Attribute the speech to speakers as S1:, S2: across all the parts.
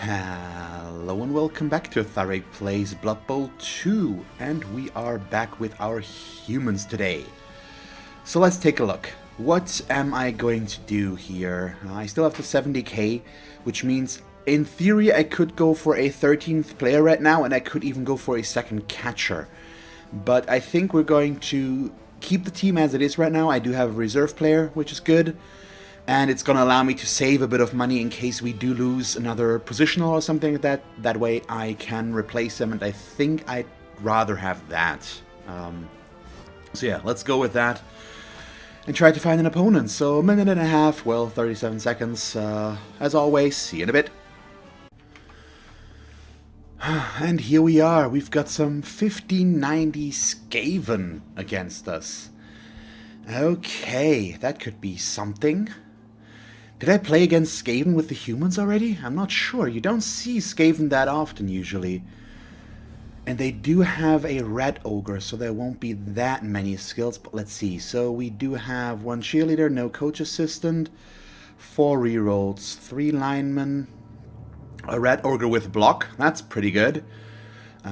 S1: Hello and welcome back to Tharek Plays Blood Bowl 2, and we are back with our humans today. So let's take a look. What am I going to do here? I still have the 70k, which means in theory I could go for a 13th player right now, and I could even go for a second catcher. But I think we're going to keep the team as it is right now. I do have a reserve player, which is good. And it's going to allow me to save a bit of money in case we do lose another positional or something like that. That way I can replace them, and I think I'd rather have that. So yeah, let's go with that. And try to find an opponent. So a minute and a half, well, 37 seconds. As always, see you in a bit. And here we are. We've got some 1590 Skaven against us. Okay, that could be something. Did I play against Skaven with the humans already? I'm not sure. You don't see Skaven that often usually. And they do have a Rat Ogre, so there won't be that many skills. But let's see. So we do have 1 cheerleader, no coach assistant, 4 rerolls, 3 linemen, a Rat Ogre with block. That's pretty good.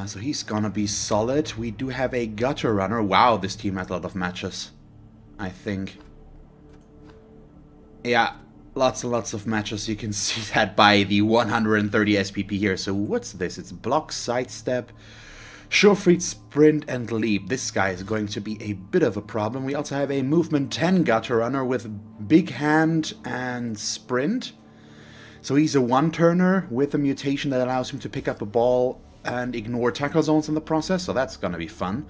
S1: So he's gonna be solid. We do have a gutter runner. Wow, this team has a lot of matches, I think. Yeah. Lots and lots of matches. You can see that by the 130 SPP here. So what's this? It's block, sidestep, sure feet, sprint, and leap. This guy is going to be a bit of a problem. We also have a movement 10 gutter runner with big hand and sprint. So he's a one-turner with a mutation that allows him to pick up a ball and ignore tackle zones in the process. So that's going to be fun.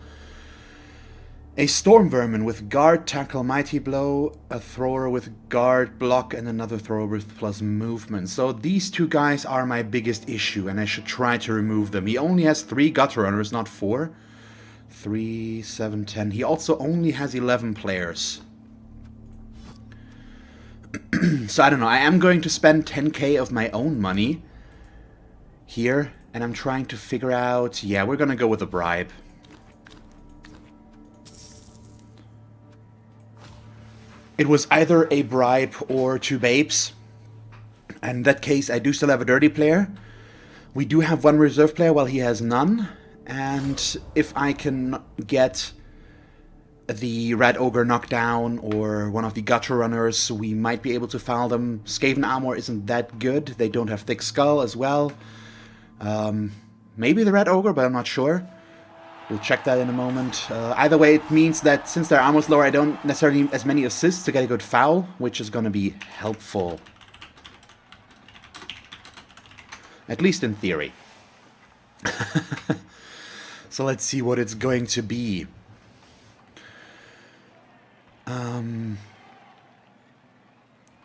S1: A Storm Vermin with guard, tackle, mighty blow, a thrower with guard, block, and another thrower with plus movement. So these two guys are my biggest issue, and I should try to remove them. He only has 3 gutter runners, not 4. 3, 7, 10. He also only has 11 players. So I don't know. I am going to spend 10k of my own money here, and I'm trying to figure out... Yeah, we're going to go with a bribe. It was either a bribe or 2 babes. And in that case, I do still have a dirty player. We do have 1 reserve player while he has none. And if I can get the Rat Ogre knocked down or one of the gutter runners, we might be able to foul them. Skaven armor isn't that good. They don't have thick skull as well. Maybe the Rat Ogre, but I'm not sure. We'll check that in a moment. Either way, it means that since their armor's lower, I don't necessarily need as many assists to get a good foul, which is going to be helpful. At least in theory. So let's see what it's going to be.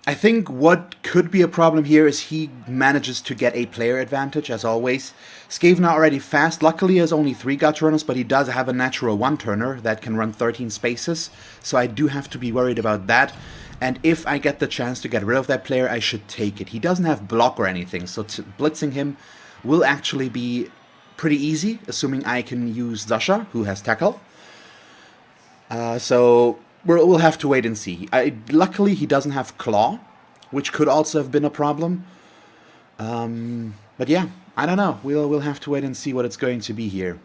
S1: I think what could be a problem here is he manages to get a player advantage, as always. Skaven are already fast. Luckily, he has only 3 gutter runners, but he does have a natural one-turner that can run 13 spaces. So I do have to be worried about that. And if I get the chance to get rid of that player, I should take it. He doesn't have block or anything, so blitzing him will actually be pretty easy, assuming I can use Zasha, who has tackle. So... We'll have to wait and see. Luckily, he doesn't have claw, which could also have been a problem. But yeah, I don't know. We'll have to wait and see what it's going to be here.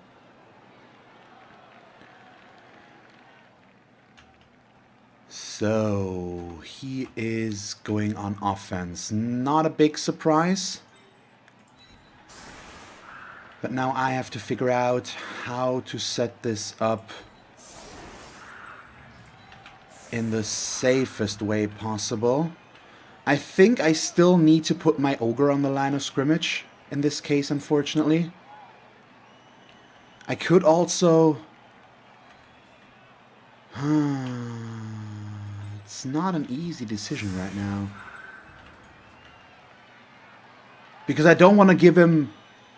S1: So, he is going on offense. Not a big surprise. But now I have to figure out how to set this up in the safest way possible. I think I still need to put my Ogre on the line of scrimmage in this case, unfortunately. I could also... It's not an easy decision right now. Because I don't want to give him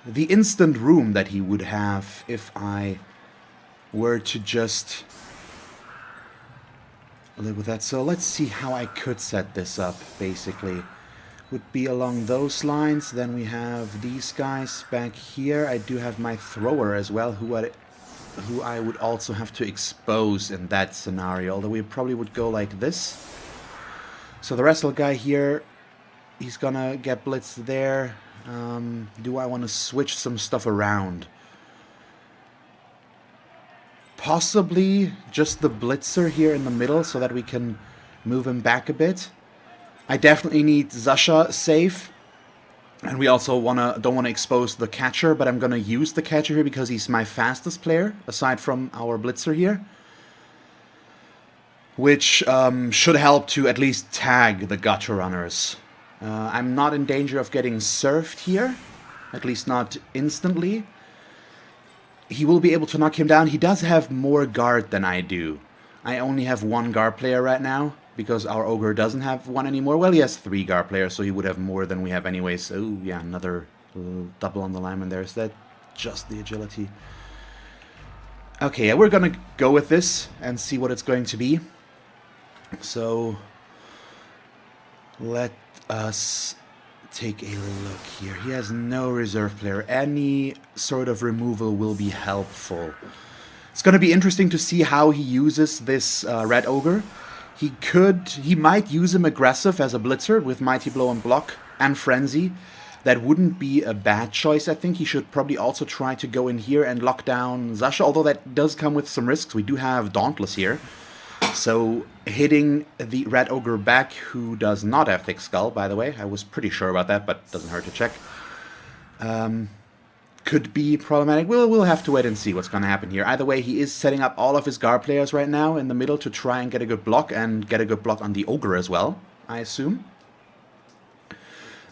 S1: the instant room that he would have if I were to just... live with that. So let's see how I could set this up, basically. Would be along those lines. Then we have these guys back here. I do have my thrower as well, who I would also have to expose in that scenario, although we probably would go like this. So the wrestle guy here, he's gonna get blitzed there. Do I want to switch some stuff around? Possibly just the Blitzer here in the middle so that we can move him back a bit. I definitely need Zasha safe. And we also don't want to expose the catcher, but I'm going to use the catcher here because he's my fastest player, aside from our Blitzer here. Which should help to at least tag the gutter runners. I'm not in danger of getting surfed here, at least not instantly. He will be able to knock him down. He does have more guard than I do. I only have one guard player right now, because our Ogre doesn't have one anymore. Well, he has 3 guard players, so he would have more than we have anyway. So, yeah, another double on the lineman there. Is that just the agility? Okay, yeah, we're gonna go with this and see what it's going to be. So, let us take a look here. He has no reserve player. Any sort of removal will be helpful. It's going to be interesting to see how he uses this Rat Ogre. He might use him aggressive as a blitzer with Mighty Blow and Block and Frenzy. That wouldn't be a bad choice, I think. He should probably also try to go in here and lock down Zasha, although that does come with some risks. We do have Dauntless here. So, hitting the Rat Ogre back, who does not have Thick Skull, by the way. I was pretty sure about that, but doesn't hurt to check. Could be problematic. We'll have to wait and see what's going to happen here. Either way, he is setting up all of his guard players right now in the middle to try and get a good block, and get a good block on the Ogre as well, I assume.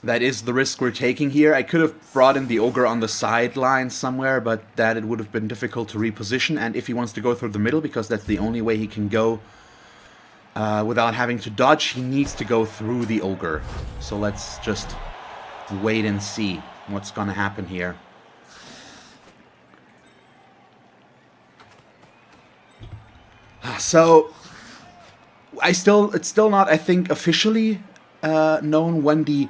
S1: That is the risk we're taking here. I could have brought in the Ogre on the sideline somewhere, but that it would have been difficult to reposition. And if he wants to go through the middle, because that's the only way he can go without having to dodge, he needs to go through the Ogre. So let's just wait and see what's going to happen here. So, it's still not, I think, officially known when the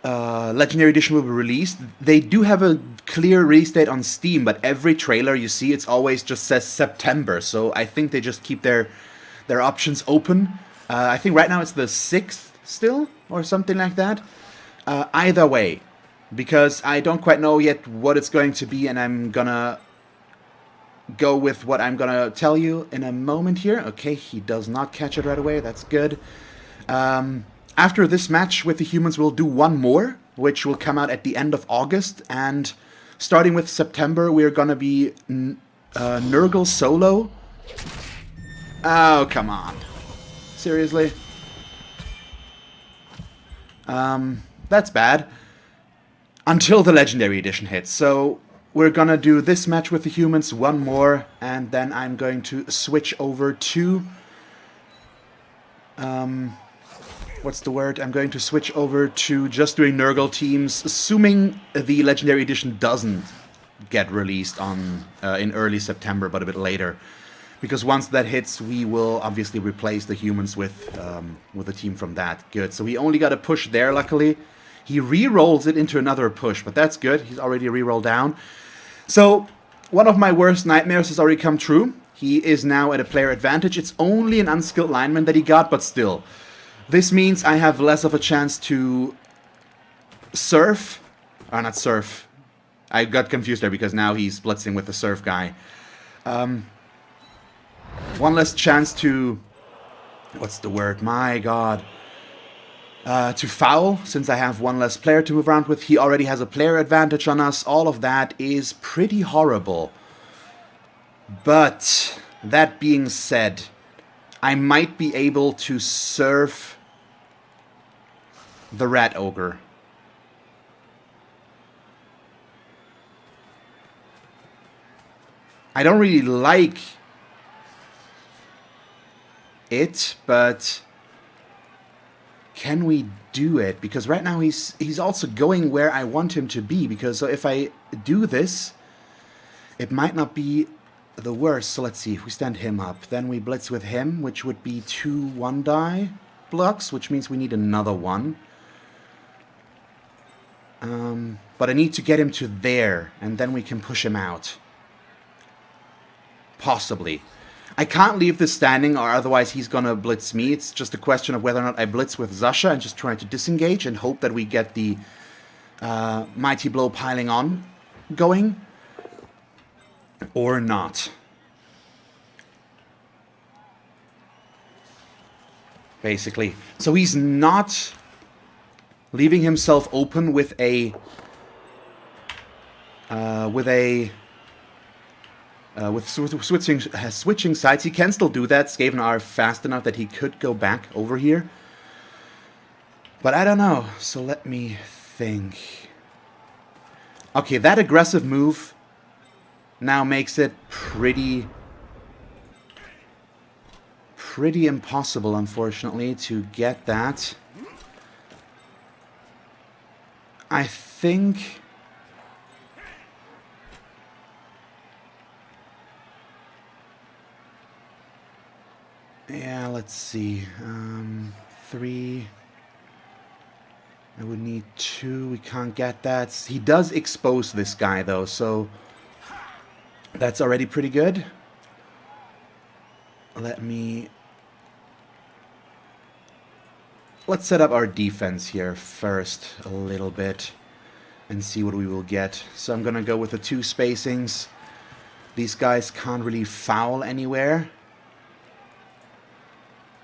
S1: Legendary Edition will be released. They do have a clear release date on Steam, but every trailer you see, it's always just says September. So I think they just keep their options open. I think right now it's the 6th still, or something like that. Either way, because I don't quite know yet what it's going to be, and I'm gonna go with what I'm gonna tell you in a moment here. Okay, he does not catch it right away. That's good. After this match with the humans, we'll do one more, which will come out at the end of August. And starting with September, we're gonna be Nurgle solo. Oh, come on. Seriously? That's bad. Until the Legendary Edition hits. So we're gonna do this match with the humans, one more, and then I'm going to switch over to... what's the word? I'm going to switch over to just doing Nurgle teams, assuming the Legendary Edition doesn't get released on in early September, but a bit later. Because once that hits, we will obviously replace the humans with a team from that. Good. So he only got a push there, luckily. He re-rolls it into another push, but that's good. He's already re-rolled down. So, one of my worst nightmares has already come true. He is now at a player advantage. It's only an unskilled lineman that he got, but still. This means I have less of a chance to surf. Not surf. I got confused there because now he's blitzing with the surf guy. One less chance to... What's the word? My god. To foul, since I have one less player to move around with. He already has a player advantage on us. All of that is pretty horrible. But, that being said, I might be able to surf the Rat Ogre. I don't really like it, but can we do it? Because right now he's also going where I want him to be. Because so if I do this, it might not be the worst. So let's see. If we stand him up, then we blitz with him, which would be 2 1-die blocks, which means we need another one. But I need to get him to there, and then we can push him out. Possibly. I can't leave this standing, or otherwise he's gonna blitz me. It's just a question of whether or not I blitz with Zasha and just try to disengage and hope that we get the Mighty Blow piling on going, or not. Basically. So he's not leaving himself open with a switching sides. He can still do that. Skaven are fast enough that he could go back over here. But I don't know. So let me think. Okay, that aggressive move now makes it pretty impossible, unfortunately, to get that. I think... Yeah, let's see. 3. I would need 2. We can't get that. He does expose this guy, though, so that's already pretty good. Let's set up our defense here first a little bit and see what we will get. So I'm gonna go with the 2 spacings. These guys can't really foul anywhere.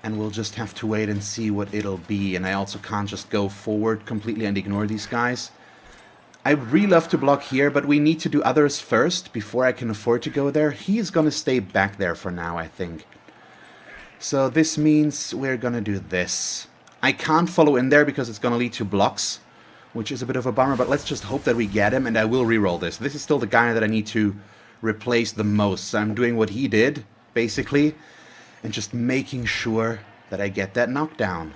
S1: And we'll just have to wait and see what it'll be. And I also can't just go forward completely and ignore these guys. I would really love to block here, but we need to do others first before I can afford to go there. He's gonna stay back there for now, I think. So this means we're gonna do this. I can't follow in there because it's gonna lead to blocks, which is a bit of a bummer, but let's just hope that we get him, and I will reroll this. This is still the guy that I need to replace the most, so I'm doing what he did, basically, and just making sure that I get that knockdown.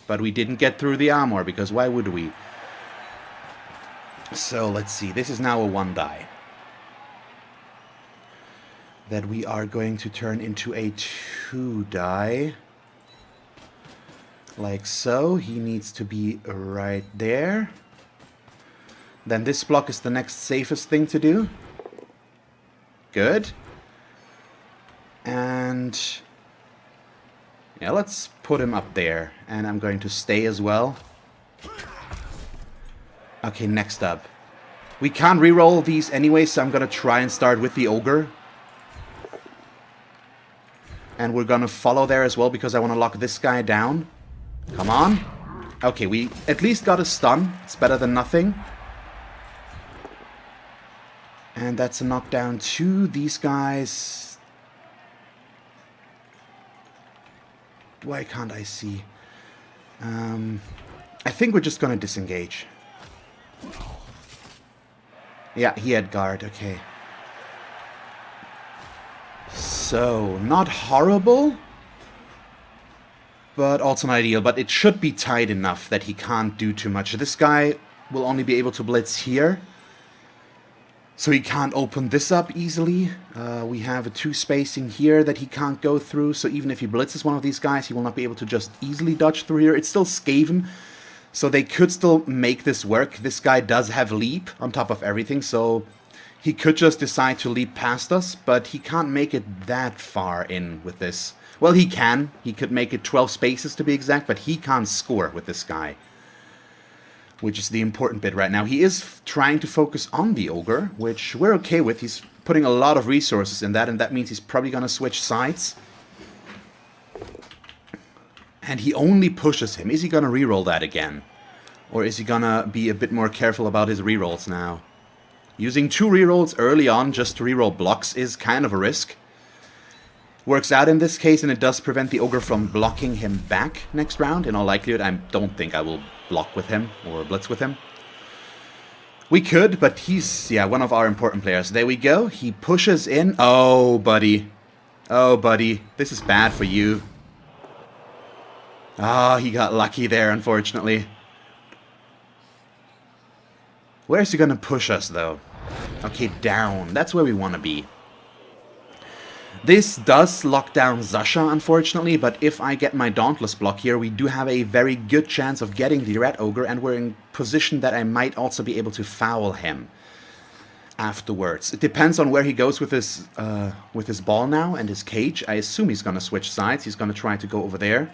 S1: But we didn't get through the armor, because why would we? So, let's see. This is now a 1 die. That we are going to turn into a 2 die. Like so. He needs to be right there. Then this block is the next safest thing to do. Good. And yeah, let's put him up there. And I'm going to stay as well. Okay, next up. We can't reroll these anyway, so I'm going to try and start with the Ogre. And we're going to follow there as well because I want to lock this guy down. Come on. Okay, we at least got a stun. It's better than nothing. And that's a knockdown to these guys. Why can't I see? I think we're just gonna disengage. Yeah, he had guard, okay. So, not horrible, but also not ideal. But it should be tight enough that he can't do too much. This guy will only be able to blitz here. So he can't open this up easily. We have a 2 spacing here that he can't go through. So even if he blitzes one of these guys, he will not be able to just easily dodge through here. It's still Skaven, so they could still make this work. This guy does have leap on top of everything, so he could just decide to leap past us, but he can't make it that far in with this. Well, he can. He could make it 12 spaces to be exact, but he can't score with this guy. Which is the important bit right now. He is trying to focus on the Ogre, which we're okay with. He's putting a lot of resources in that, and that means he's probably going to switch sides. And he only pushes him. Is he going to reroll that again? Or is he going to be a bit more careful about his rerolls now? Using 2 rerolls early on just to reroll blocks is kind of a risk. Works out in this case, and it does prevent the Ogre from blocking him back next round. In all likelihood, I don't think I will block with him or blitz with him. We could, but he's, yeah, one of our important players. There we go. He pushes in. Oh, buddy. Oh, buddy. This is bad for you. Ah, he got lucky there, unfortunately. Where's he gonna push us, though? Okay, down. That's where we want to be. This does lock down Zasha, unfortunately, but if I get my Dauntless block here, we do have a very good chance of getting the Rat Ogre, and we're in position that I might also be able to foul him. afterwards. It depends on where he goes with his ball now and his cage. I assume he's going to switch sides. He's going to try to go over there.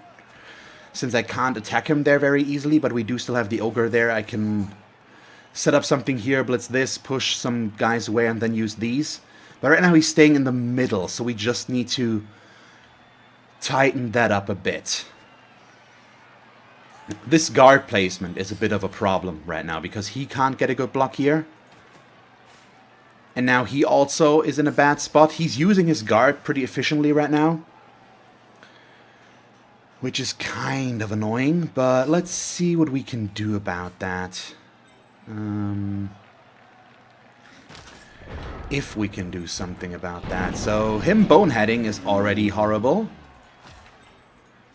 S1: Since I can't attack him there very easily, but we do still have the ogre there, I can set up something here, blitz this, push some guys away, and then use these. But right now he's staying in the middle, so we just need to tighten that up a bit. This guard placement is a bit of a problem right now, because he can't get a good block here. And now he also is in a bad spot. He's using his guard pretty efficiently right now, which is kind of annoying, but let's see what we can do about that. If we can do something about that. So him boneheading is already horrible.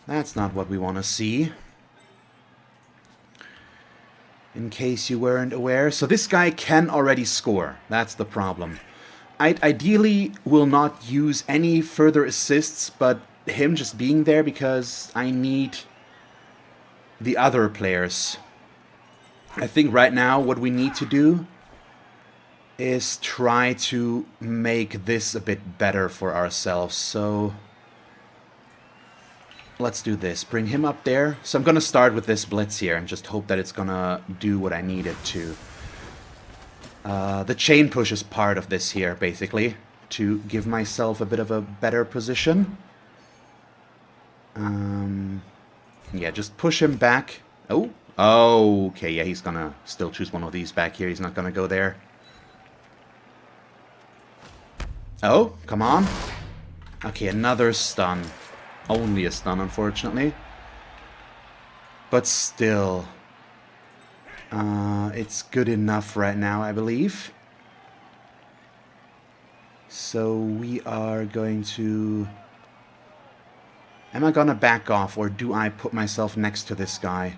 S1: That's not what we want to see. In case you weren't aware. So this guy can already score. That's the problem. I ideally will not use any further assists, but him just being there because I need the other players. I think right now what we need to do is try to make this a bit better for ourselves. So let's do this. Bring him up there. So I'm going to start with this blitz here and just hope that it's going to do what I need it to. The chain push is part of this here, basically, to give myself a bit of a better position. Yeah, just push him back. Oh, okay, yeah, he's gonna still choose one of these back here. He's not gonna go there. Oh, come on. Okay, another stun. Only a stun, unfortunately. But still, it's good enough right now, I believe. So we are going to... Am I gonna back off, or do I put myself next to this guy?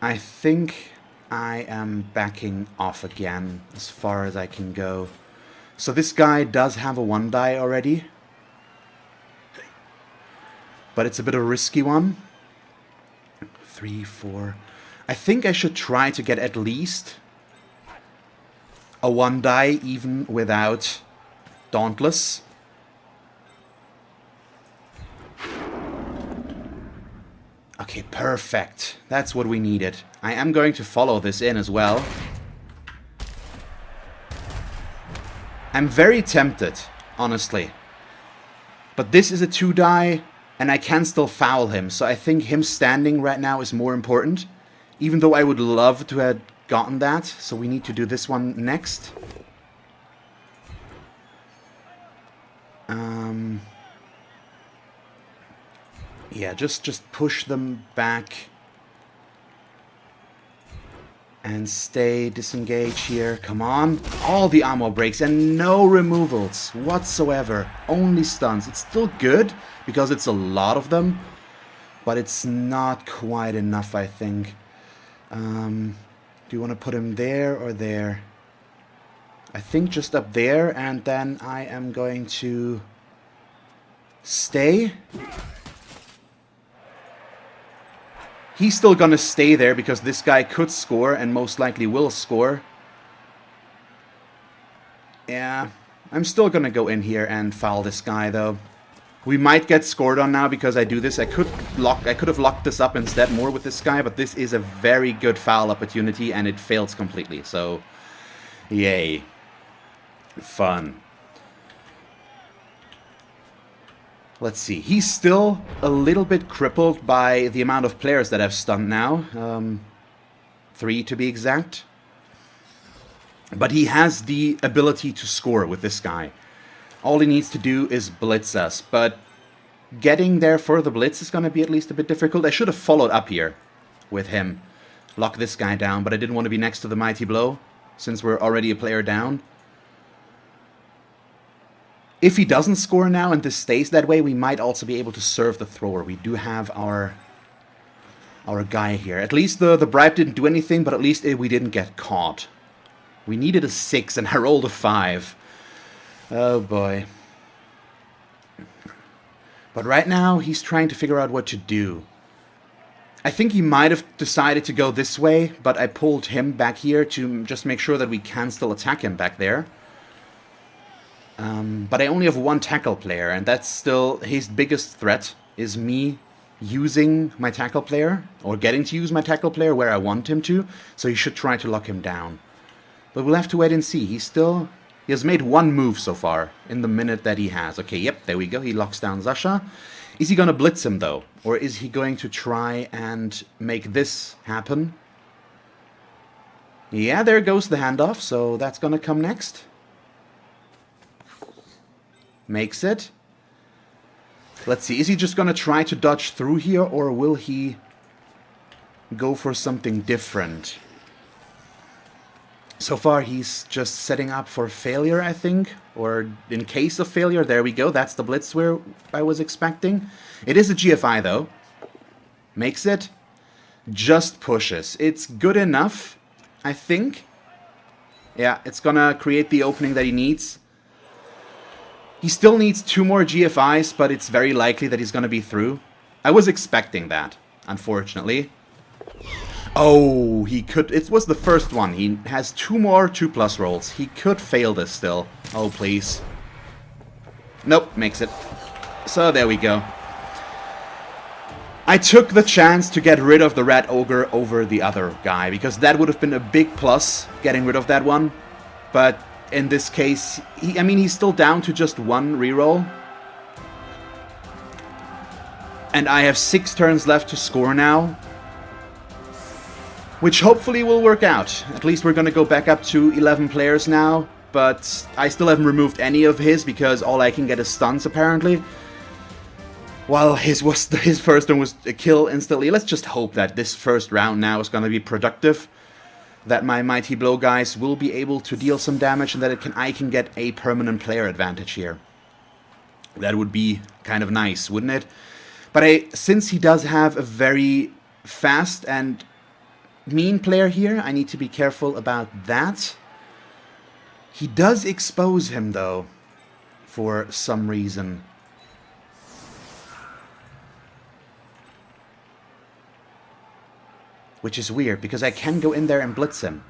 S1: I think I am backing off again, as far as I can go. So this guy does have a 1-die already. But it's a bit of a risky one. 3, 4... I think I should try to get at least a 1-die, even without Dauntless. Okay, perfect. That's what we needed. I am going to follow this in as well. I'm very tempted, honestly. But this is a 2-die, and I can still foul him. So I think him standing right now is more important. Even though I would love to have gotten that. So we need to do this one next. Yeah, just push them back. And stay disengaged here. Come on. All the ammo breaks and no removals whatsoever. Only stuns. It's still good because it's a lot of them. But it's not quite enough, I think. Do you want to put him there or there? I think just up there, and then I am going to stay. He's still gonna stay there because this guy could score and most likely will score. Yeah, I'm still gonna go in here and foul this guy though. We might get scored on now because I do this. I could have locked this up instead more with this guy, but this is a very good foul opportunity and it fails completely. So, yay. Fun. Let's see. He's still a little bit crippled by the amount of players that I've stunned now. 3 to be exact. But he has the ability to score with this guy. All he needs to do is blitz us. But getting there for the blitz is going to be at least a bit difficult. I should have followed up here with him. Lock this guy down, but I didn't want to be next to the mighty blow since we're already a player down. If he doesn't score now and this stays that way, we might also be able to serve the thrower. We do have our guy here. At least the bribe didn't do anything, but at least we didn't get caught. We needed a 6 and I rolled a 5. Oh boy. But right now, he's trying to figure out what to do. I think he might have decided to go this way, but I pulled him back here to just make sure that we can still attack him back there. But I only have one tackle player, and that's still his biggest threat, is me using my tackle player, or getting to use my tackle player where I want him to, so he should try to lock him down. But we'll have to wait and see. He has made one move so far, in the minute that he has. Okay, yep, there we go, he locks down Zasha. Is he gonna blitz him, though? Or is he going to try and make this happen? Yeah, there goes the handoff, so that's gonna come next. Makes it. Let's see, is he just gonna try to dodge through here, or will he go for something different? So far, he's just setting up for failure, I think. Or in case of failure, there we go. That's the blitz where I was expecting. It is a GFI, though. Makes it. Just pushes. It's good enough, I think. Yeah, it's gonna create the opening that he needs. He still needs 2 more GFIs, but it's very likely that he's gonna be through. I was expecting that, unfortunately. Oh, he could... It was the first one. He has 2 more 2+ rolls. He could fail this still. Oh, please. Nope, makes it. So, there we go. I took the chance to get rid of the Rat Ogre over the other guy, because that would have been a big plus, getting rid of that one. But in this case, he's still down to just 1 reroll. And I have 6 turns left to score now. Which hopefully will work out. At least we're gonna go back up to 11 players now. But I still haven't removed any of his because all I can get is stuns apparently. While his first one was a kill instantly. Let's just hope that this first round now is gonna be productive. That my Mighty Blow guys will be able to deal some damage and that I can get a permanent player advantage here. That would be kind of nice, wouldn't it? But since he does have a very fast and mean player here, I need to be careful about that. He does expose him, though, for some reason. Which is weird, because I can go in there and blitz him.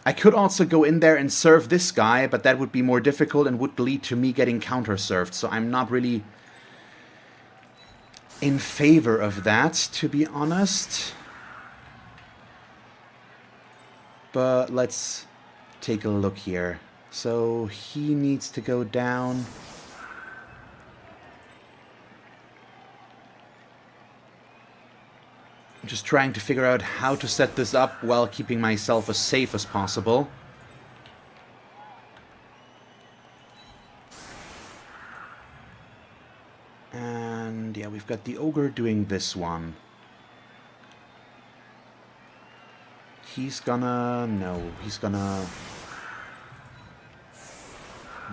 S1: I could also go in there and serve this guy, but that would be more difficult and would lead to me getting counter-served, so I'm not really in favor of that, to be honest. But let's take a look here. So he needs to go down. I'm just trying to figure out how to set this up while keeping myself as safe as possible. And yeah, we've got the Ogre doing this one. He's gonna... no, he's gonna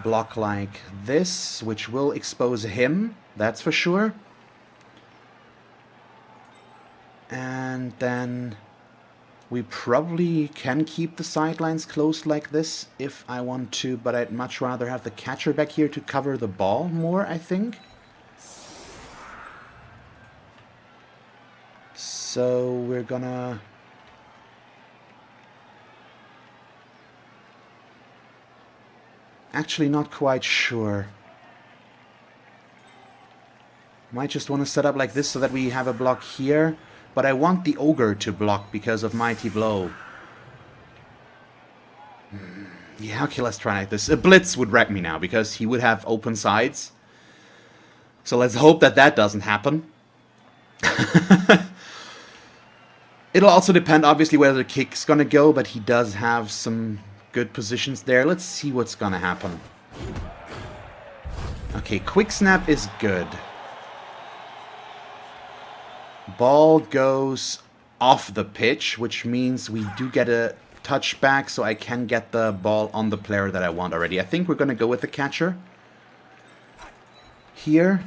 S1: block like this, which will expose him, that's for sure. And then we probably can keep the sidelines closed like this if I want to, but I'd much rather have the catcher back here to cover the ball more, I think. So we're gonna... actually not quite sure. Might just want to set up like this so that we have a block here. But I want the Ogre to block because of Mighty Blow. Yeah, okay, let's try like this. A Blitz would wreck me now because he would have open sides. So let's hope that that doesn't happen. It'll also depend, obviously, where the kick's gonna go, but he does have some good positions there. Let's see what's gonna happen. Okay, Quick Snap is good. Ball goes off the pitch, which means we do get a touchback, so I can get the ball on the player that I want already. I think we're gonna go with the catcher here.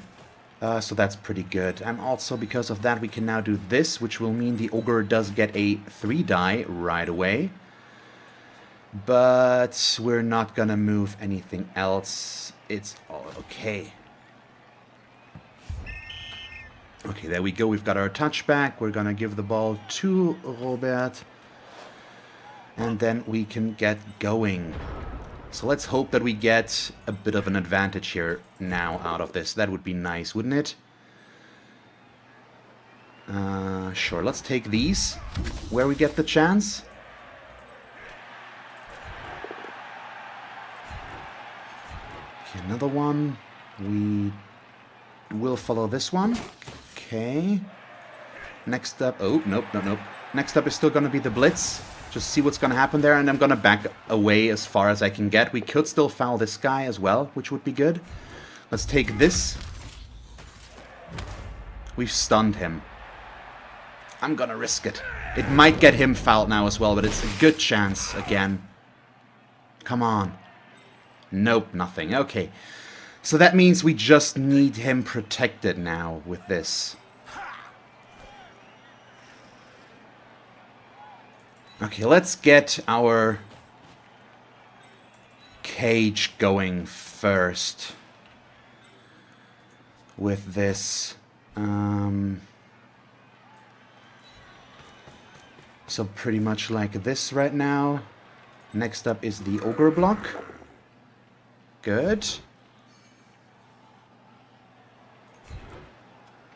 S1: So that's pretty good. And also because of that we can now do this, which will mean the Ogre does get a 3-die right away. But we're not gonna move anything else. It's all okay. Okay, there we go. We've got our touchback. We're gonna give the ball to Robert. And then we can get going. So let's hope that we get a bit of an advantage here now out of this. That would be nice, wouldn't it? Sure, let's take these where we get the chance. Okay, another one. We will follow this one. Okay. Next up... Oh, nope. Next up is still going to be the blitz. Just see what's going to happen there, and I'm going to back away as far as I can get. We could still foul this guy as well, which would be good. Let's take this. We've stunned him. I'm going to risk it. It might get him fouled now as well, but it's a good chance again. Come on. Nope, nothing. Okay. So that means we just need him protected now with this. Okay, let's get our cage going first with this. So pretty much like this right now. Next up is the ogre block. Good.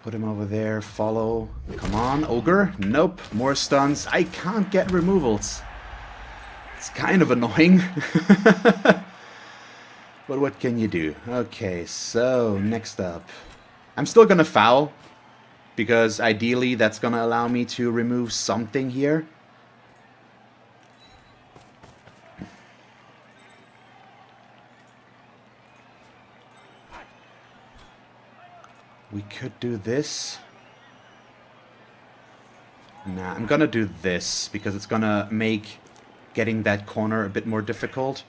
S1: Put him over there, follow. Come on, ogre. Nope, more stuns. I can't get removals. It's kind of annoying. But what can you do? Okay, so next up. I'm still gonna foul, because ideally that's gonna allow me to remove something here. We could do this. Nah, I'm gonna do this, because it's gonna make getting that corner a bit more difficult.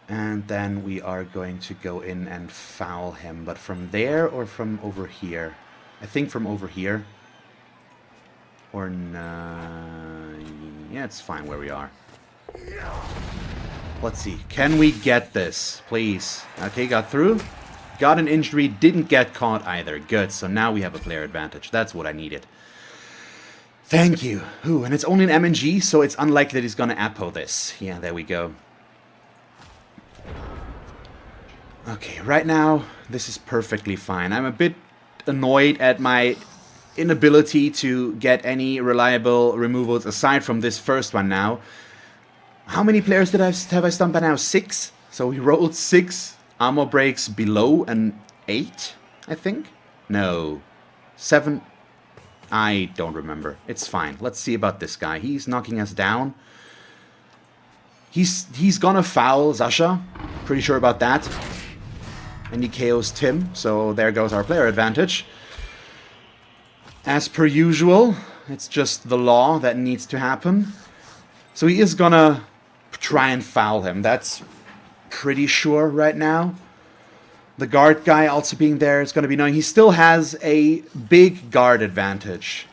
S1: And then we are going to go in and foul him. But from there or from over here? I think from over here. Or no... Yeah, it's fine where we are. Let's see. Can we get this? Please. Okay, got through. Got an injury, didn't get caught either. Good, so now we have a player advantage. That's what I needed. Thank you. Ooh, and it's only an MNG, so it's unlikely that he's gonna Apo this. Yeah, there we go. Okay, right now, this is perfectly fine. I'm a bit annoyed at my inability to get any reliable removals aside from this first one now. How many players have I stunned by now? 6? So he rolled 6 armor breaks below an 8, I think? No. 7? I don't remember. It's fine. Let's see about this guy. He's knocking us down. He's gonna foul Zasha. Pretty sure about that. And he KOs Tim, so there goes our player advantage. As per usual, it's just the law that needs to happen. So he is gonna try and foul him. That's pretty sure right now. The guard guy also being there is going to be annoying. He still has a big guard advantage.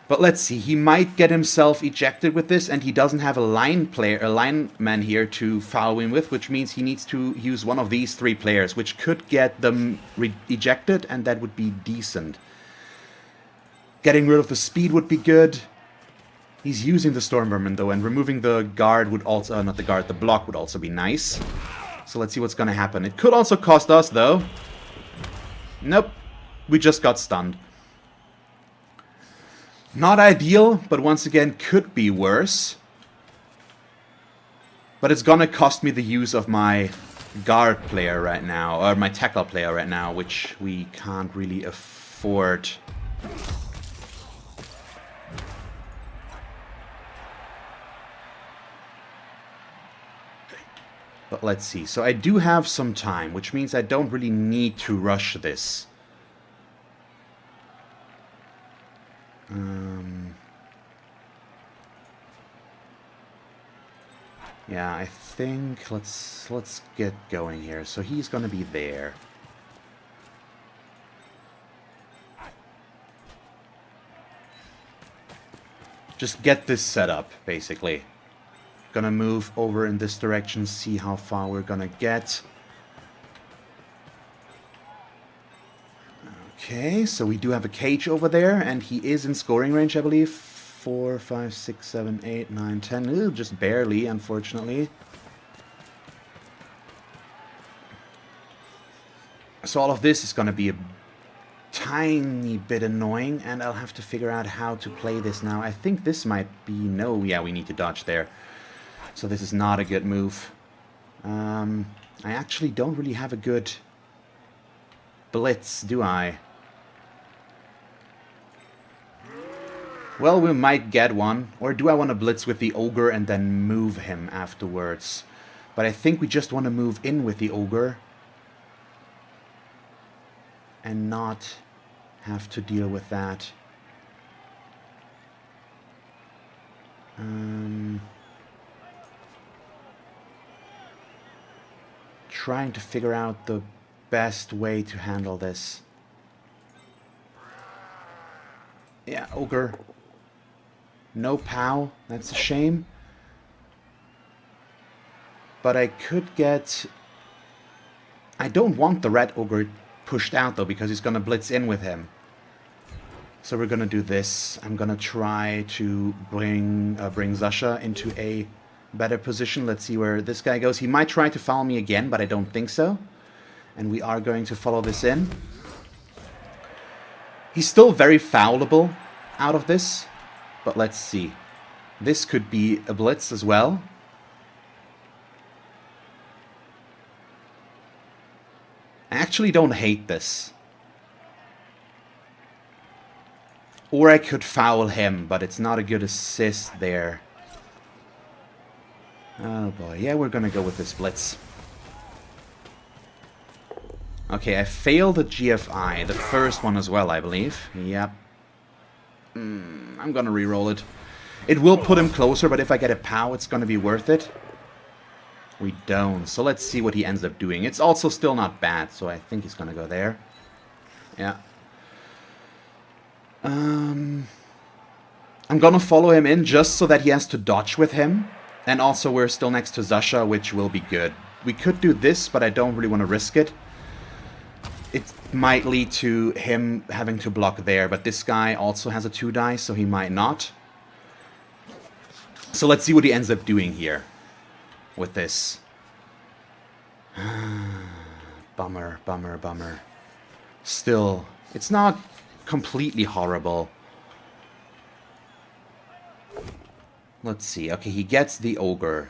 S1: But let's see. He might get himself ejected with this, and he doesn't have a lineman here to foul him with, which means he needs to use one of these 3 players, which could get them ejected, and that would be decent. Getting rid of the speed would be good. He's using the Stormvermin though, and removing the guard would also... not the guard, the block would also be nice. So let's see what's gonna happen. It could also cost us though. Nope. We just got stunned. Not ideal, but once again could be worse. But it's gonna cost me the use of my guard player right now, or my tackle player right now, which we can't really afford. But let's see. So I do have some time, which means I don't really need to rush this. Yeah, I think let's get going here. So he's gonna be there. Just get this set up, basically. Gonna move over in this direction, see how far we're gonna get. Okay, so we do have a cage over there, and he is in scoring range, I believe. 4, 5, 6, 7, 8, 9, 10. Ooh, just barely, unfortunately. So all of this is going to be a tiny bit annoying, and I'll have to figure out how to play this now. I think this might be... No, yeah, we need to dodge there. So this is not a good move. I actually don't really have a good blitz, do I? Well, we might get one. Or do I want to blitz with the Ogre and then move him afterwards? But I think we just want to move in with the Ogre and not have to deal with that. Trying to figure out the best way to handle this. Yeah, Ogre. No POW. That's a shame. But I could get... I don't want the Rat Ogre pushed out though, because he's going to blitz in with him. So we're going to do this. I'm going to try to bring Zasha into a better position. Let's see where this guy goes. He might try to foul me again, but I don't think so. And we are going to follow this in. He's still very foulable out of this. But let's see. This could be a blitz as well. I actually don't hate this. Or I could foul him, but it's not a good assist there. Oh boy, yeah, we're gonna go with this blitz. Okay, I failed the GFI, the first one as well, I believe. Yep. I'm gonna re-roll it. It will put him closer, but if I get a POW, it's gonna be worth it. We don't, so let's see what he ends up doing. It's also still not bad, so I think he's gonna go there. Yeah. I'm gonna follow him in just so that he has to dodge with him. And also we're still next to Zasha, which will be good. We could do this, but I don't really want to risk it. It might lead to him having to block there, but this guy also has a 2-die, so he might not. So let's see what he ends up doing here with this. Bummer, bummer, bummer. Still, it's not completely horrible. Let's see. Okay, he gets the Ogre.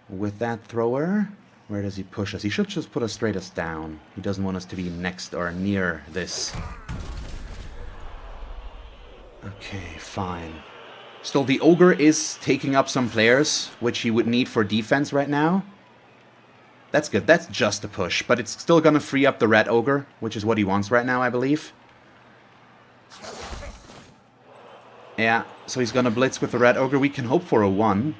S1: With that thrower, where does he push us? He should just put us straight us down. He doesn't want us to be next or near this. Okay, fine. Still, the Ogre is taking up some players, which he would need for defense right now. That's good. That's just a push, but it's still going to free up the Rat Ogre, which is what he wants right now, I believe. Yeah, so he's going to blitz with the Rat Ogre. We can hope for a 1.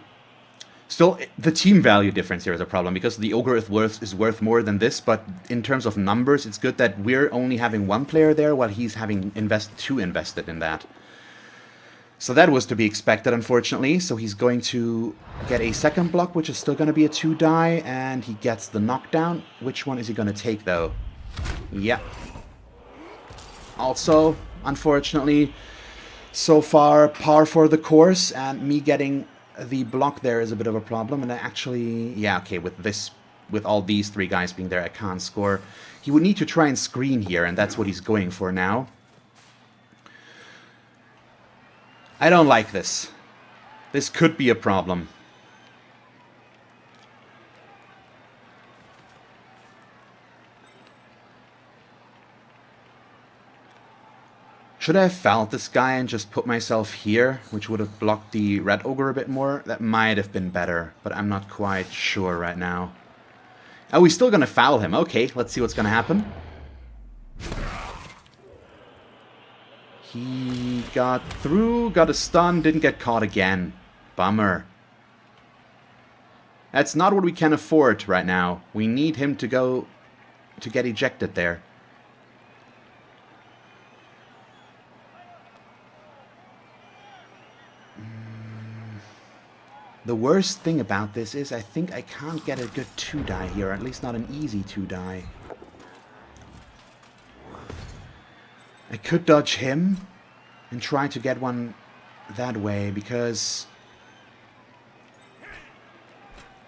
S1: Still, the team value difference here is a problem, because the Ogre is worth more than this, but in terms of numbers, it's good that we're only having 1 player there, while he's having 2 invested in that. So that was to be expected, unfortunately. So he's going to get a second block, which is still going to be a 2-die, and he gets the knockdown. Which one is he going to take, though? Yeah. Also, unfortunately, so far, par for the course, and me getting the block there is a bit of a problem. And I actually, yeah, okay, with all these 3 guys being there, I can't score. He would need to try and screen here, and that's what he's going for now. I don't like this. This could be a problem. Should I have fouled this guy and just put myself here, which would have blocked the Rat Ogre a bit more? That might have been better, but I'm not quite sure right now. Oh, he's still gonna foul him. Okay, let's see what's gonna happen. He got through, got a stun, didn't get caught again. Bummer. That's not what we can afford right now. We need him to go to get ejected there. The worst thing about this is I think I can't get a good 2-die here, or at least not an easy 2-die. I could dodge him and try to get one that way, because...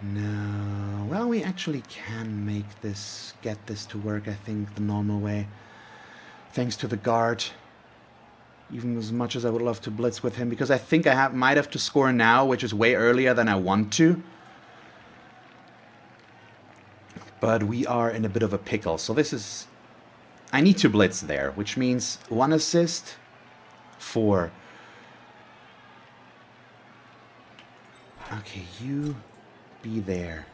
S1: No... Well, we actually can get this to work, I think, the normal way. Thanks to the guard. Even as much as I would love to blitz with him, because I think I might have to score now, which is way earlier than I want to. But we are in a bit of a pickle, so this is... I need to blitz there, which means 1 assist, 4. Okay, you be there.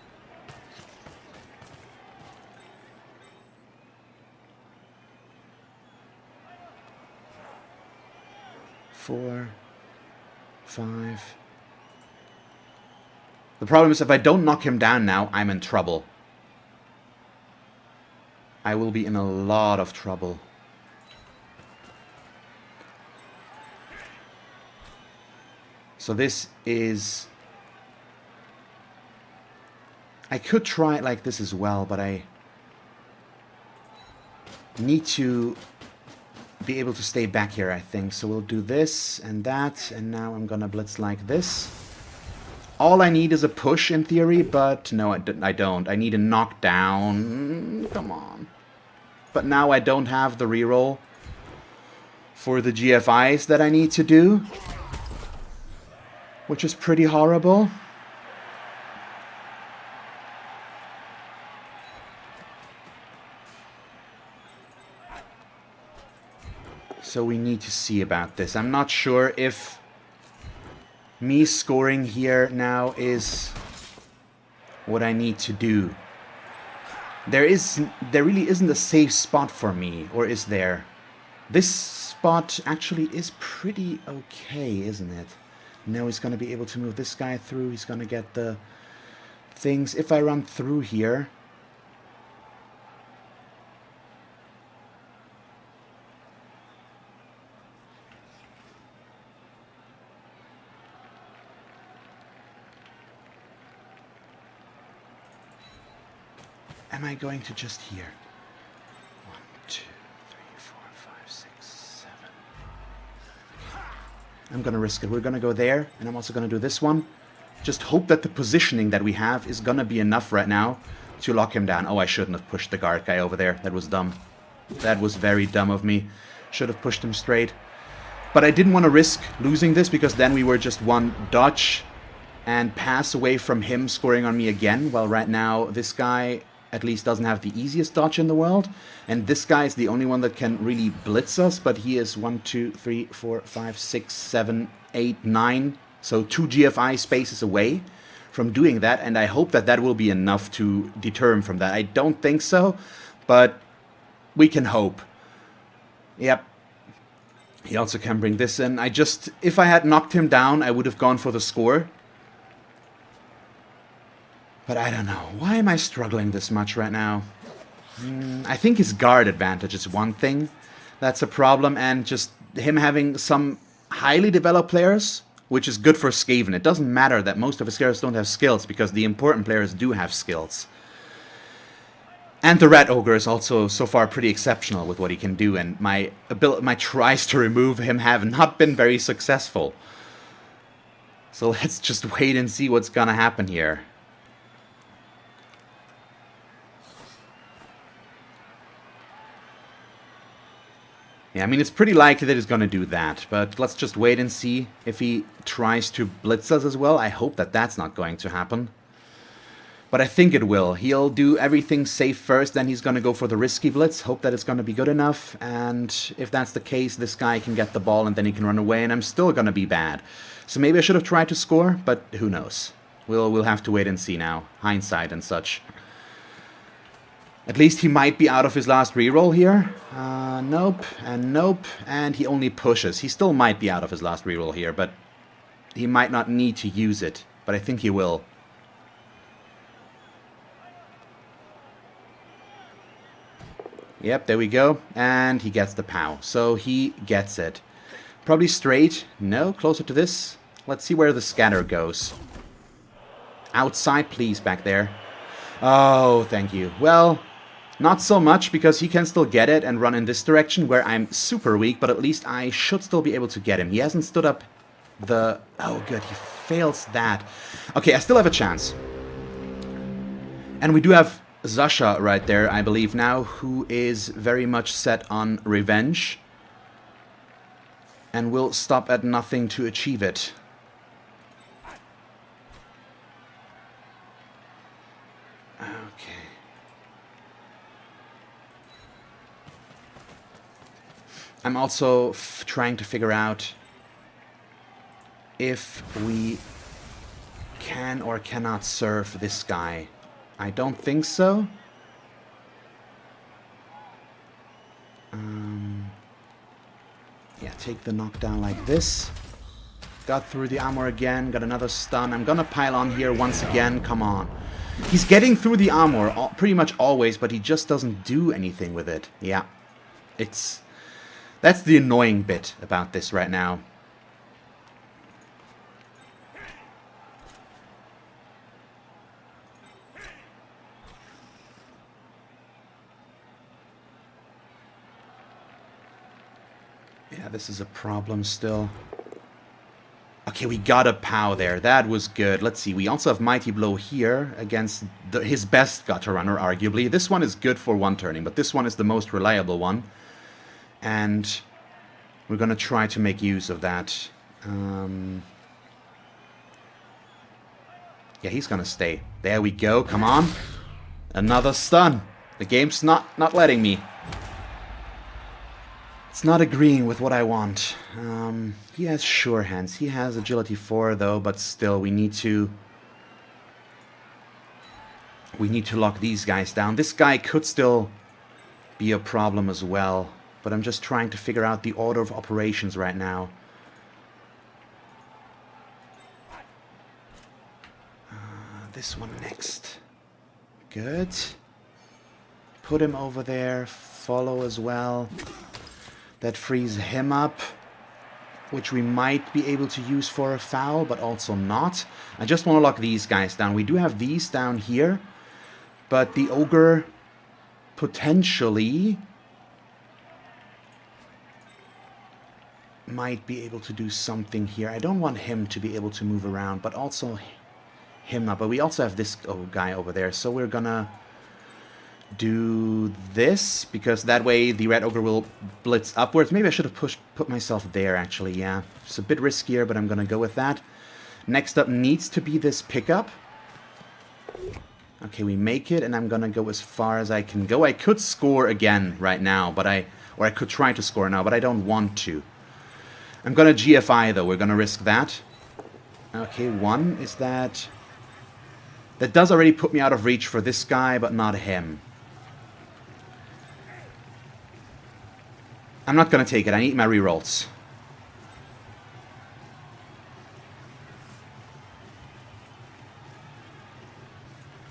S1: Four, 5. The problem is if I don't knock him down now, I'm in trouble. I will be in a lot of trouble. So this is... I could try it like this as well, but I need to be able to stay back here, I think. So we'll do this and that, and now I'm gonna blitz like this. All I need is a push in theory, but no, I don't. I need a knockdown. Come on. But now I don't have the reroll for the GFIs that I need to do, which is pretty horrible. So we need to see about this. I'm not sure if me scoring here now is what I need to do. There really isn't a safe spot for me, or is there? This spot actually is pretty okay, isn't it? Now he's going to be able to move this guy through. He's going to get the things. If I run through here... Am I going to just here? 1, 2, 3, 4, 5, 6, 7. I'm gonna risk it. We're gonna go there, and I'm also gonna do this one. Just hope that the positioning that we have is gonna be enough right now to lock him down. Oh, I shouldn't have pushed the guard guy over there. That was dumb. That was very dumb of me. Should have pushed him straight. But I didn't want to risk losing this, because then we were just one dodge and pass away from him scoring on me again. Well, right now, this guy at least doesn't have the easiest dodge in the world, and this guy is the only one that can really blitz us, but he is 1, 2, 3, 4, 5, 6, 7, 8, 9, so 2 GFI spaces away from doing that, and I hope that that will be enough to deter him from that. I don't think so, but we can hope. Yep. He also can bring this in. If I had knocked him down, I would have gone for the score. But I don't know. Why am I struggling this much right now? I think his guard advantage is one thing that's a problem, and just him having some highly developed players, which is good for Skaven. It doesn't matter that most of his players don't have skills, because the important players do have skills. And the Rat Ogre is also so far pretty exceptional with what he can do, and my tries to remove him have not been very successful. So let's just wait and see what's gonna happen here. Yeah, I mean, it's pretty likely that he's going to do that, but let's just wait and see if he tries to blitz us as well. I hope that that's not going to happen. But I think it will. He'll do everything safe first, then he's going to go for the risky blitz, hope that it's going to be good enough, and if that's the case, this guy can get the ball and then he can run away, and I'm still going to be bad. So maybe I should have tried to score, but who knows. We'll have to wait and see now. Hindsight and such. At least he might be out of his last reroll here. Nope, and nope, and he only pushes. He still might be out of his last reroll here, but he might not need to use it, but I think he will. Yep, there we go, and he gets the POW, so he gets it. Probably straight, no, closer to this. Let's see where the scatter goes. Outside, please, back there. Oh, thank you. Well, Not so much, because he can still get it and run in this direction where I'm super weak, but at least I should still be able to get him. He hasn't stood up the... Oh, good, he fails that. Okay, I still have a chance. And we do have Zasha right there, I believe now, who is very much set on revenge. And will stop at nothing to achieve it. Okay. I'm also trying to figure out if we can or cannot serve this guy. I don't think so. Yeah, take the knockdown like this. Got through the armor again, got another stun. I'm gonna pile on here once again, come on. He's getting through the armor pretty much always, but he just doesn't do anything with it. Yeah, that's the annoying bit about this right now. Yeah, this is a problem still. Okay, we got a POW there. That was good. Let's see. We also have Mighty Blow here against his best gutter runner, arguably. This one is good for one-turning, but this one is the most reliable one. And we're going to try to make use of that. Yeah, he's going to stay. There we go. Come on. Another stun. The game's not letting me. It's not agreeing with what I want. He has sure hands. He has agility 4 though, but still we need to lock these guys down. This guy could still be a problem as well, but I'm just trying to figure out the order of operations right now. This one next. Good. Put him over there. Follow as well. That frees him up, which we might be able to use for a foul, but also not. I just want to lock these guys down. We do have these down here, but the ogre potentially might be able to do something here. I don't want him to be able to move around, but also him not. But we also have this guy over there, so we're gonna do this, because that way the Rat Ogre will blitz upwards. Maybe I should have put myself there, actually, yeah. It's a bit riskier, but I'm gonna go with that. Next up needs to be this pickup. Okay, we make it, and I'm gonna go as far as I can go. I could score again right now, but I could try to score now, but I don't want to. I'm gonna GFI, though. We're gonna risk that. Okay, one is that... That does already put me out of reach for this guy, but not him. I'm not going to take it. I need my rerolls.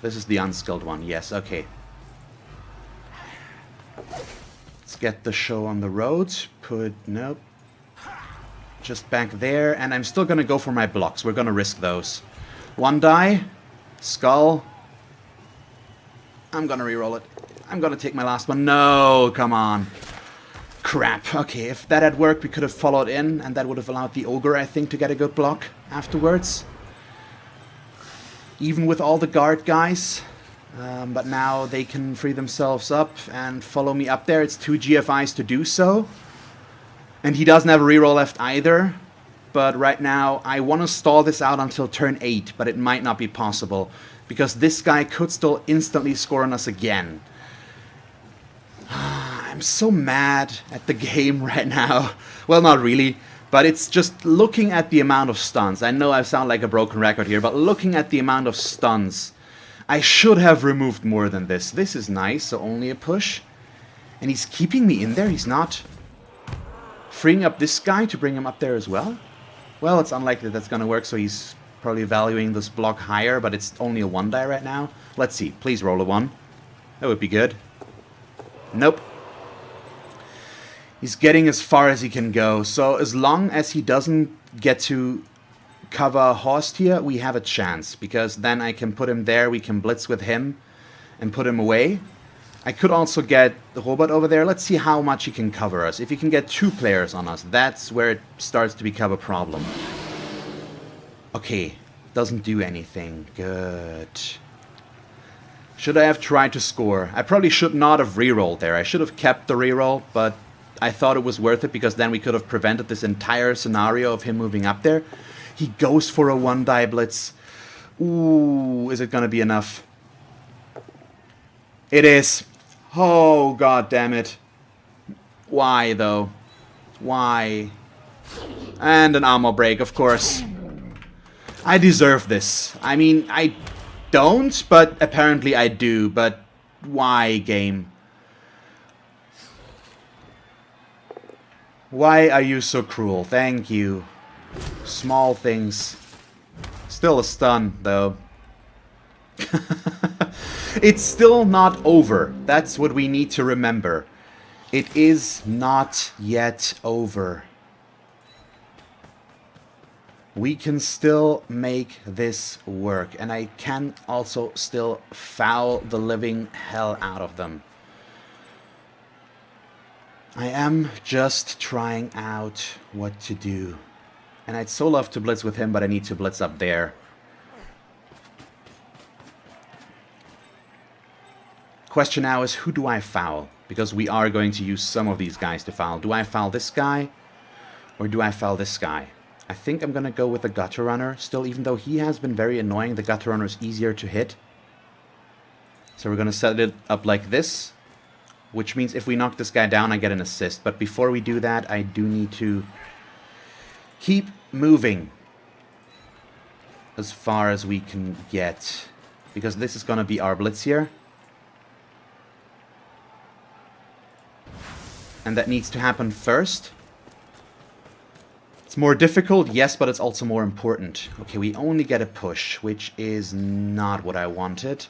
S1: This is the unskilled one. Yes, okay. Let's get the show on the road. Nope. Just back there. And I'm still going to go for my blocks. We're going to risk those. One die. Skull. I'm going to reroll it. I'm going to take my last one. No, come on. Crap. Okay, if that had worked, we could have followed in, and that would have allowed the ogre, I think, to get a good block afterwards. Even with all the guard guys. But now they can free themselves up and follow me up there. It's 2 GFIs to do so. And he doesn't have a reroll left either. But right now, I want to stall this out until turn 8, but it might not be possible. Because this guy could still instantly score on us again. I'm so mad at the game right now. Well, not really, but it's just looking at the amount of stuns. I know I sound like a broken record here, but looking at the amount of stuns, I should have removed more than this. This is nice, so only a push. And he's keeping me in there. He's not freeing up this guy to bring him up there as well. Well, it's unlikely that's going to work, so he's probably valuing this block higher, but it's only a 1 die right now. Let's see. Please roll a 1. That would be good. Nope. He's getting as far as he can go. So as long as he doesn't get to cover Horst here, we have a chance. Because then I can put him there, we can blitz with him and put him away. I could also get the robot over there. Let's see how much he can cover us. If he can get 2 players on us, that's where it starts to become a problem. Okay, doesn't do anything. Good. Should I have tried to score? I probably should not have rerolled there. I should have kept the reroll, but I thought it was worth it because then we could have prevented this entire scenario of him moving up there. He goes for a 1-die blitz. Ooh, is it gonna be enough? It is. Oh, god damn it. Why, though? Why? And an ammo break, of course. I deserve this. I mean, I don't, but apparently I do. But why, game? Why are you so cruel? Thank you. Small things. Still a stun, though. It's still not over. That's what we need to remember. It is not yet over. We can still make this work. And I can also still foul the living hell out of them. I am just trying out what to do. And I'd so love to blitz with him, but I need to blitz up there. Question now is, who do I foul? Because we are going to use some of these guys to foul. Do I foul this guy? Or do I foul this guy? I think I'm going to go with the gutter runner. Still, even though he has been very annoying, the gutter runner is easier to hit. So we're going to set it up like this. Which means if we knock this guy down, I get an assist. But before we do that, I do need to keep moving as far as we can get. Because this is going to be our blitz here. And that needs to happen first. It's more difficult, yes, but it's also more important. Okay, we only get a push, which is not what I wanted.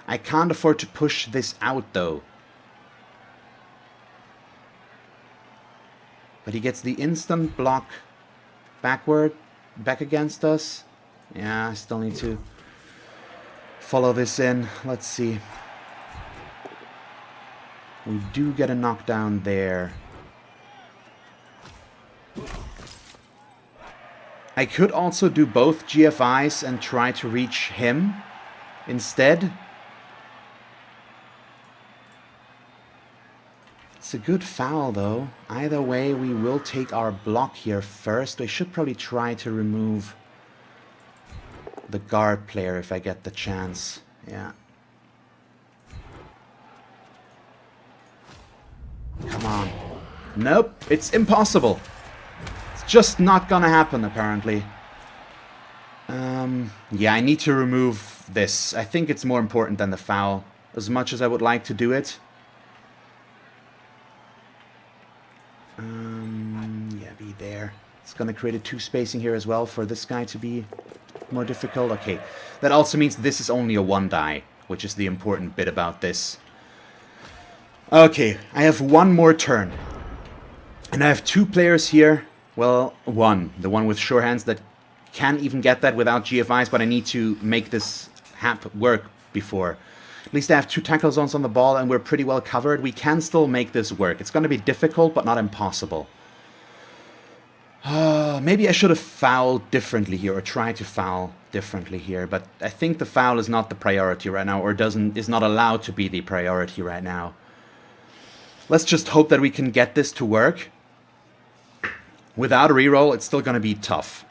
S1: I can't afford to push this out, though. But he gets the instant block back against us. Yeah, I still need to follow this in. Let's see. We do get a knockdown there. I could also do both GFIs and try to reach him instead. It's a good foul, though. Either way, we will take our block here first. I should probably try to remove the guard player if I get the chance. Yeah. Come on. Nope, it's impossible. It's just not gonna happen, apparently. Yeah, I need to remove this. I think it's more important than the foul, as much as I would like to do it. Yeah, be there. It's gonna create a 2 spacing here as well for this guy to be more difficult. Okay, that also means this is only a 1-die, which is the important bit about this. Okay, I have one more turn. And I have 2 players here. Well, one. The one with sure hands that can even get that without GFIs, but I need to make this work before. At least I have 2 tackle zones on the ball and we're pretty well covered. We can still make this work. It's going to be difficult, but not impossible. Maybe I should have fouled differently here, or tried to foul differently here, but I think the foul is not the priority right now, or is not allowed to be the priority right now. Let's just hope that we can get this to work. Without a reroll, it's still going to be tough.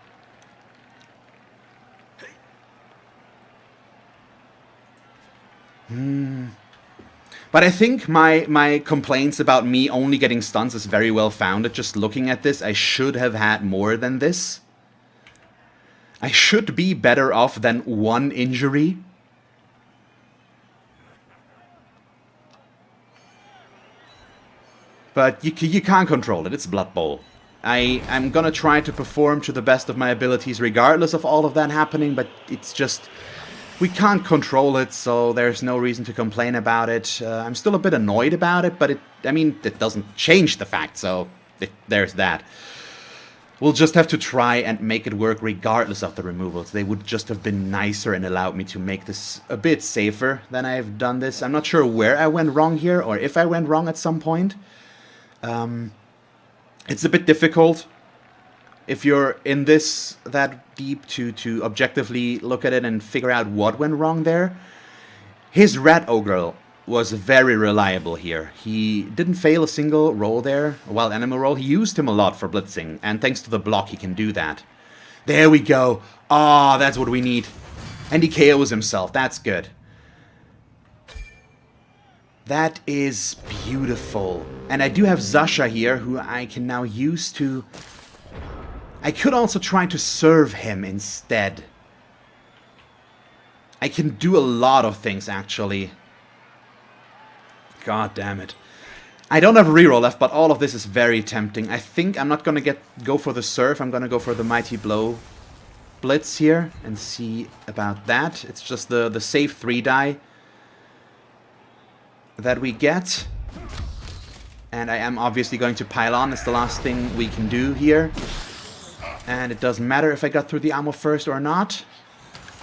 S1: But I think my complaints about me only getting stuns is very well founded. Just looking at this, I should have had more than this. I should be better off than 1 injury. But you can't control it. It's Blood Bowl. I'm gonna try to perform to the best of my abilities regardless of all of that happening, but it's just... we can't control it, so there's no reason to complain about it. I'm still a bit annoyed about it, but it doesn't change the fact, so there's that. We'll just have to try and make it work regardless of the removals. They would just have been nicer and allowed me to make this a bit safer than I've done this. I'm not sure where I went wrong here, or if I went wrong at some point. It's a bit difficult if you're in this that deep to objectively look at it and figure out what went wrong there. His Rat Ogre was very reliable here. He didn't fail a single roll there, a wild animal roll. He used him a lot for blitzing, and thanks to the block he can do that. There we go. Ah, that's what we need. And he KOs himself. That's good. That is beautiful. And I do have Zasha here, who I can now use to... I could also try to serve him instead. I can do a lot of things, actually. God damn it. I don't have a reroll left, but all of this is very tempting. I think I'm not going to go for the serve. I'm going to go for the Mighty Blow Blitz here and see about that. It's just the save 3 die that we get. And I am obviously going to pile on. It's the last thing we can do here. And it doesn't matter if I got through the ammo first or not.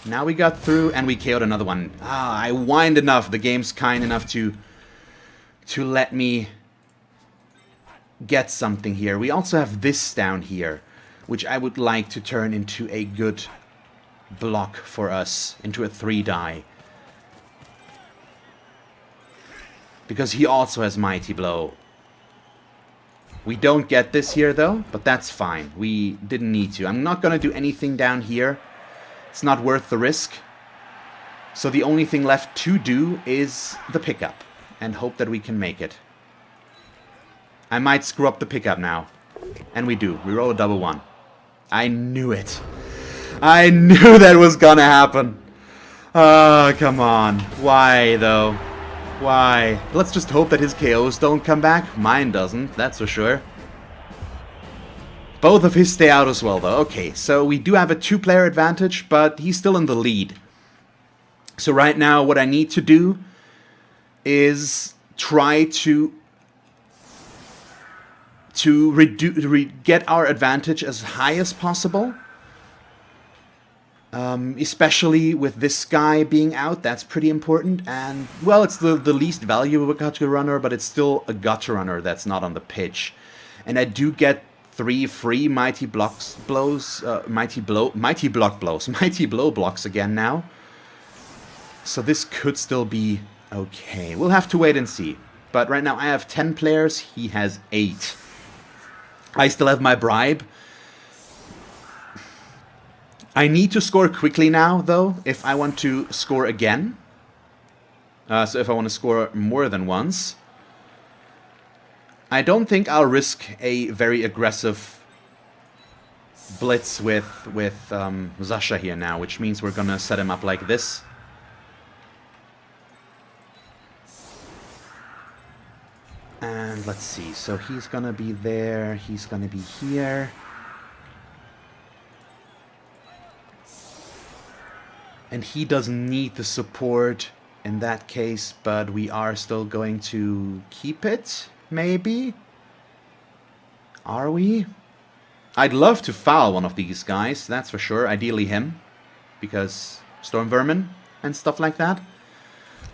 S1: Now we got through and we KO'd another one. Ah, I whined enough. The game's kind enough to let me get something here. We also have this down here, which I would like to turn into a good block for us, into a 3 die. Because he also has Mighty Blow. We don't get this here though, but that's fine. We didn't need to. I'm not going to do anything down here. It's not worth the risk. So the only thing left to do is the pickup. And hope that we can make it. I might screw up the pickup now. And we do. We roll a double 1. I knew it. I knew that was gonna happen. Oh, come on. Why, though? Why? Let's just hope that his KOs don't come back. Mine doesn't, that's for sure. Both of his stay out as well, though. Okay, so we do have a 2-player advantage, but he's still in the lead. So right now, what I need to do is try to get our advantage as high as possible. Especially with this guy being out, that's pretty important. And, well, it's the least valuable gutter runner, but it's still a gutter runner that's not on the pitch. And I do get 3 free mighty block blows again now. So this could still be okay. We'll have to wait and see. But right now I have 10 players, he has 8. I still have my bribe. I need to score quickly now, though, if I want to score again. So if I want to score more than once. I don't think I'll risk a very aggressive blitz with Zasha here now, which means we're gonna set him up like this. And let's see, so he's gonna be there, he's gonna be here. And he doesn't need the support in that case, but we are still going to keep it, maybe? Are we? I'd love to foul one of these guys, that's for sure, ideally him. Because Storm Vermin and stuff like that.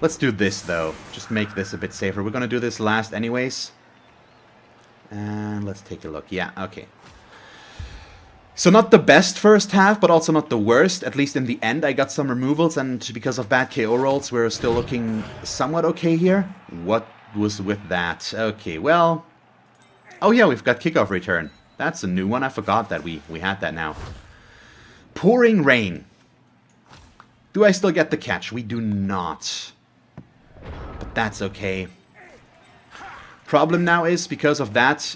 S1: Let's do this, though. Just make this a bit safer. We're going to do this last anyways. And let's take a look. Yeah, okay. So not the best first half, but also not the worst. At least in the end, I got some removals, and because of bad KO rolls, we're still looking somewhat okay here. What was with that? Okay, well... Oh yeah, we've got kickoff return. That's a new one. I forgot that we had that now. Pouring Rain. Do I still get the catch? We do not. But that's okay. Problem now is, because of that,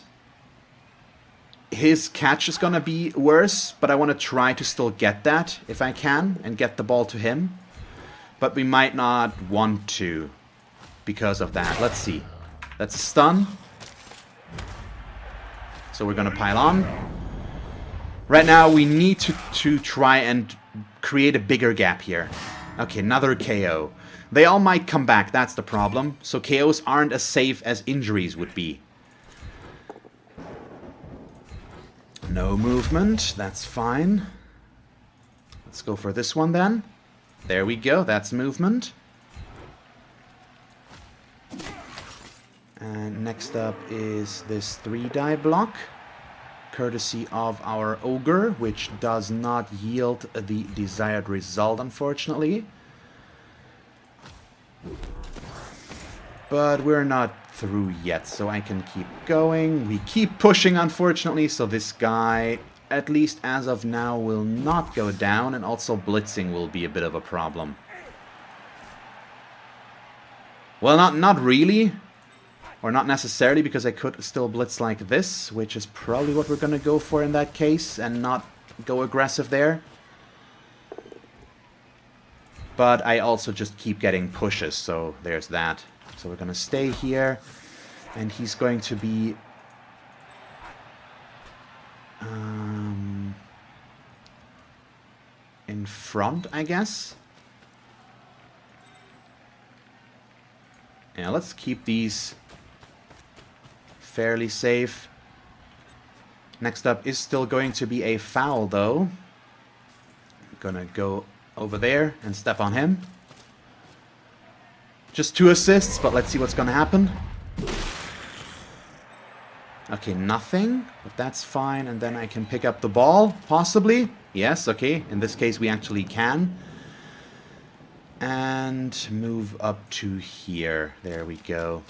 S1: his catch is gonna be worse, but I want to try to still get that, if I can, and get the ball to him. But we might not want to, because of that. Let's see. That's a stun. So we're gonna pile on. Right now, we need to try and create a bigger gap here. Okay, another KO. They all might come back, that's the problem. So KOs aren't as safe as injuries would be. No movement, that's fine. Let's go for this one then. There we go, that's movement. And next up is this 3-die block, courtesy of our Ogre, which does not yield the desired result, unfortunately. But we're not through yet, so I can keep going. We keep pushing, unfortunately, so this guy, at least as of now, will not go down, and also blitzing will be a bit of a problem. Well, not really. Or not necessarily, because I could still blitz like this, which is probably what we're going to go for in that case, and not go aggressive there. But I also just keep getting pushes, so there's that. So we're going to stay here, and he's going to be... in front, I guess? Yeah, let's keep these fairly safe. Next up is still going to be a foul, though. I'm gonna go over there and step on him. Just 2 assists, but let's see what's gonna happen. Okay, nothing, but that's fine, and then I can pick up the ball, possibly. Yes, okay, in this case we actually can. And move up to here. There we go.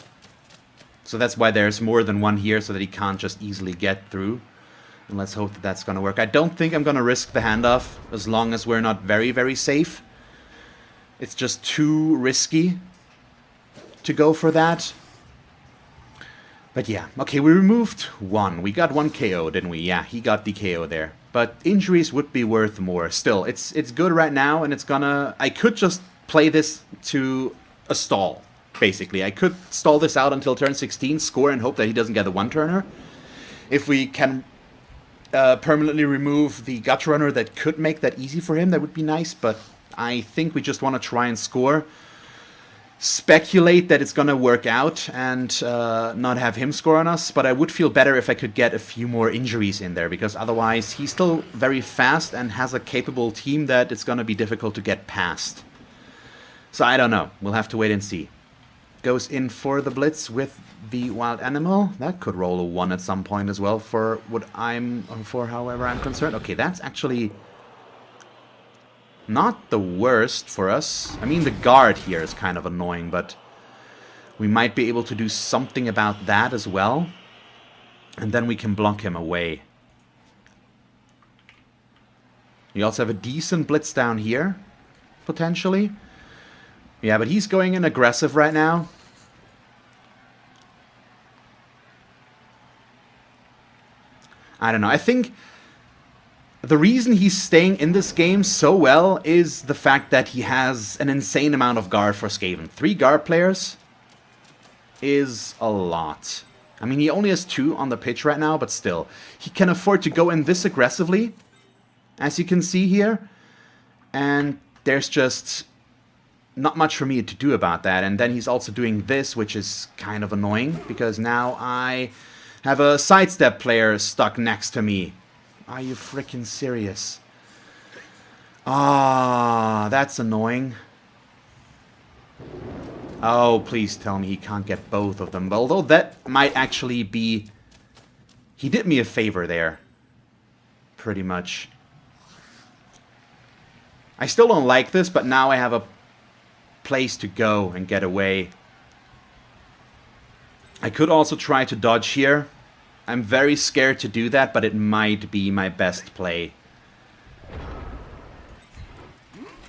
S1: So that's why there's more than one here, so that he can't just easily get through. And let's hope that that's going to work. I don't think I'm going to risk the handoff, as long as we're not very, very safe. It's just too risky to go for that. But yeah, okay, we removed 1. We got 1 KO, didn't we? Yeah, he got the KO there. But injuries would be worth more. Still, it's good right now, and it's gonna... I could just play this to a stall, basically. I could stall this out until turn 16, score, and hope that he doesn't get a 1-turner. If we can permanently remove the gut runner that could make that easy for him, that would be nice, but I think we just want to try and score. Speculate that it's going to work out and not have him score on us, but I would feel better if I could get a few more injuries in there, because otherwise he's still very fast and has a capable team that it's going to be difficult to get past. So I don't know. We'll have to wait and see. Goes in for the blitz with the wild animal. That could roll a 1 at some point as well for however I'm concerned. Okay, that's actually not the worst for us. I mean, the guard here is kind of annoying, but we might be able to do something about that as well. And then we can block him away. We also have a decent blitz down here, potentially. Yeah, but he's going in aggressive right now. I don't know. I think the reason he's staying in this game so well is the fact that he has an insane amount of guard for Skaven. 3 guard players is a lot. I mean, he only has 2 on the pitch right now, but still. He can afford to go in this aggressively, as you can see here. And there's just not much for me to do about that. And then he's also doing this, which is kind of annoying, because now I have a sidestep player stuck next to me. Are you freaking serious? Ah, that's annoying. Oh, please tell me he can't get both of them. Although that might actually be... He did me a favor there. Pretty much. I still don't like this, but now I have a place to go and get away. I could also try to dodge here. I'm very scared to do that, but it might be my best play.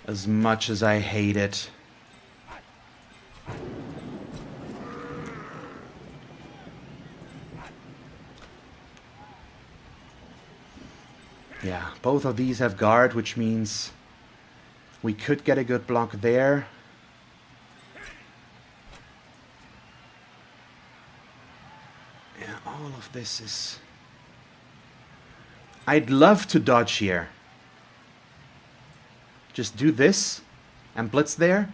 S1: As much as I hate it. Yeah, both of these have guard, which means we could get a good block there. Yeah, all of this is... I'd love to dodge here. Just do this and blitz there.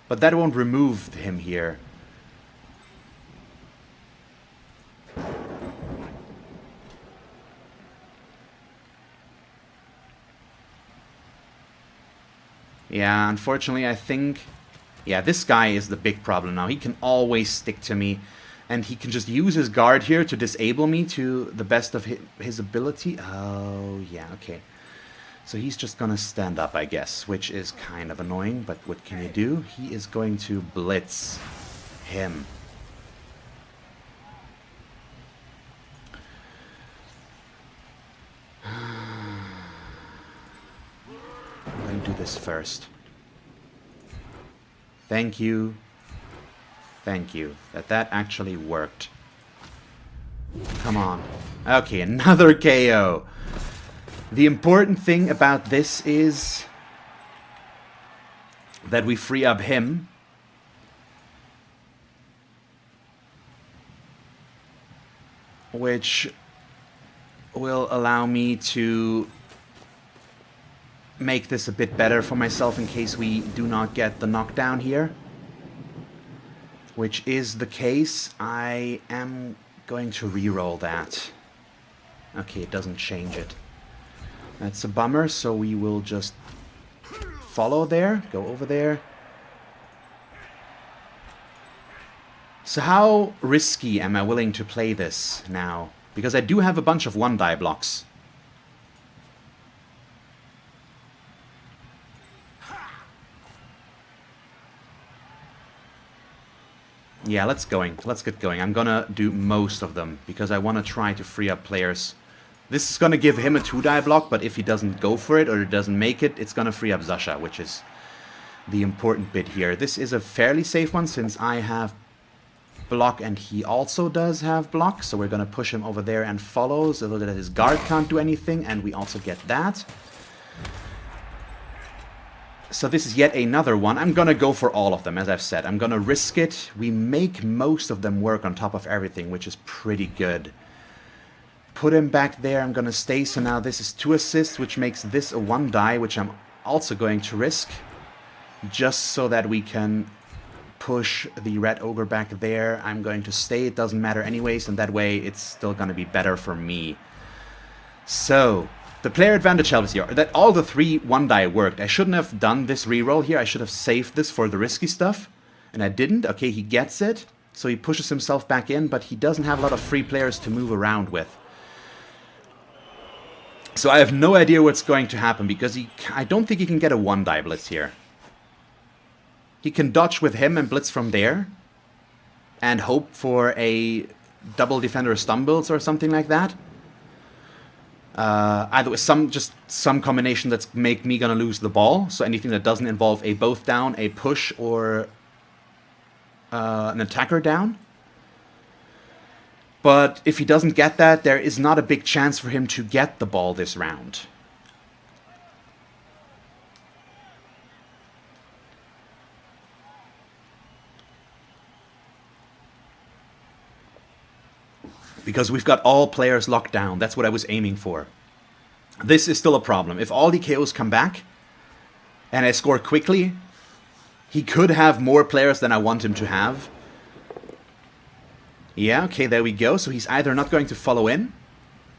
S1: But that won't remove him here. Yeah, unfortunately, I think... Yeah, this guy is the big problem now. He can always stick to me. And he can just use his guard here to disable me to the best of his ability. Oh, yeah, okay. So he's just gonna stand up, I guess, which is kind of annoying. But what can you do? He is going to blitz him. I'm going to do this first. Thank you. Thank you. That actually worked. Come on. Okay, another KO. The important thing about this is that we free up him. Which will allow me to make this a bit better for myself in case we do not get the knockdown here. Which is the case. I am going to reroll that. Okay, it doesn't change it. That's a bummer, so we will just follow there, go over there. So how risky am I willing to play this now? Because I do have a bunch of one-die blocks. Yeah, let's get going. I'm gonna do most of them, because I want to try to free up players. This is gonna give him a 2-die block, but if he doesn't go for it, or doesn't make it, it's gonna free up Zasha, which is the important bit here. This is a fairly safe one, since I have block, and he also does have block, so we're gonna push him over there and follow, so that his guard can't do anything, and we also get that. So this is yet another one. I'm gonna go for all of them, as I've said. I'm gonna risk it. We make most of them work on top of everything, which is pretty good. Put him back there. I'm gonna stay. So now this is 2 assists, which makes this a 1-die, which I'm also going to risk. Just so that we can push the Rat Ogre back there. I'm going to stay. It doesn't matter anyways, and that way it's still gonna be better for me. So... the player advantage helps here. That all the 3 1-die worked. I shouldn't have done this reroll here. I should have saved this for the risky stuff. And I didn't. Okay, he gets it. So he pushes himself back in, but he doesn't have a lot of free players to move around with. So I have no idea what's going to happen, because I don't think he can get a 1-die blitz here. He can dodge with him and blitz from there. And hope for a double defender stumbles or something like that. Either with some combination that's make me gonna lose the ball. So anything that doesn't involve a both down, a push, or an attacker down. But if he doesn't get that, there is not a big chance for him to get the ball this round. Because we've got all players locked down. That's what I was aiming for. This is still a problem. If all the KOs come back, and I score quickly, he could have more players than I want him to have. Yeah, okay, there we go. So he's either not going to follow in,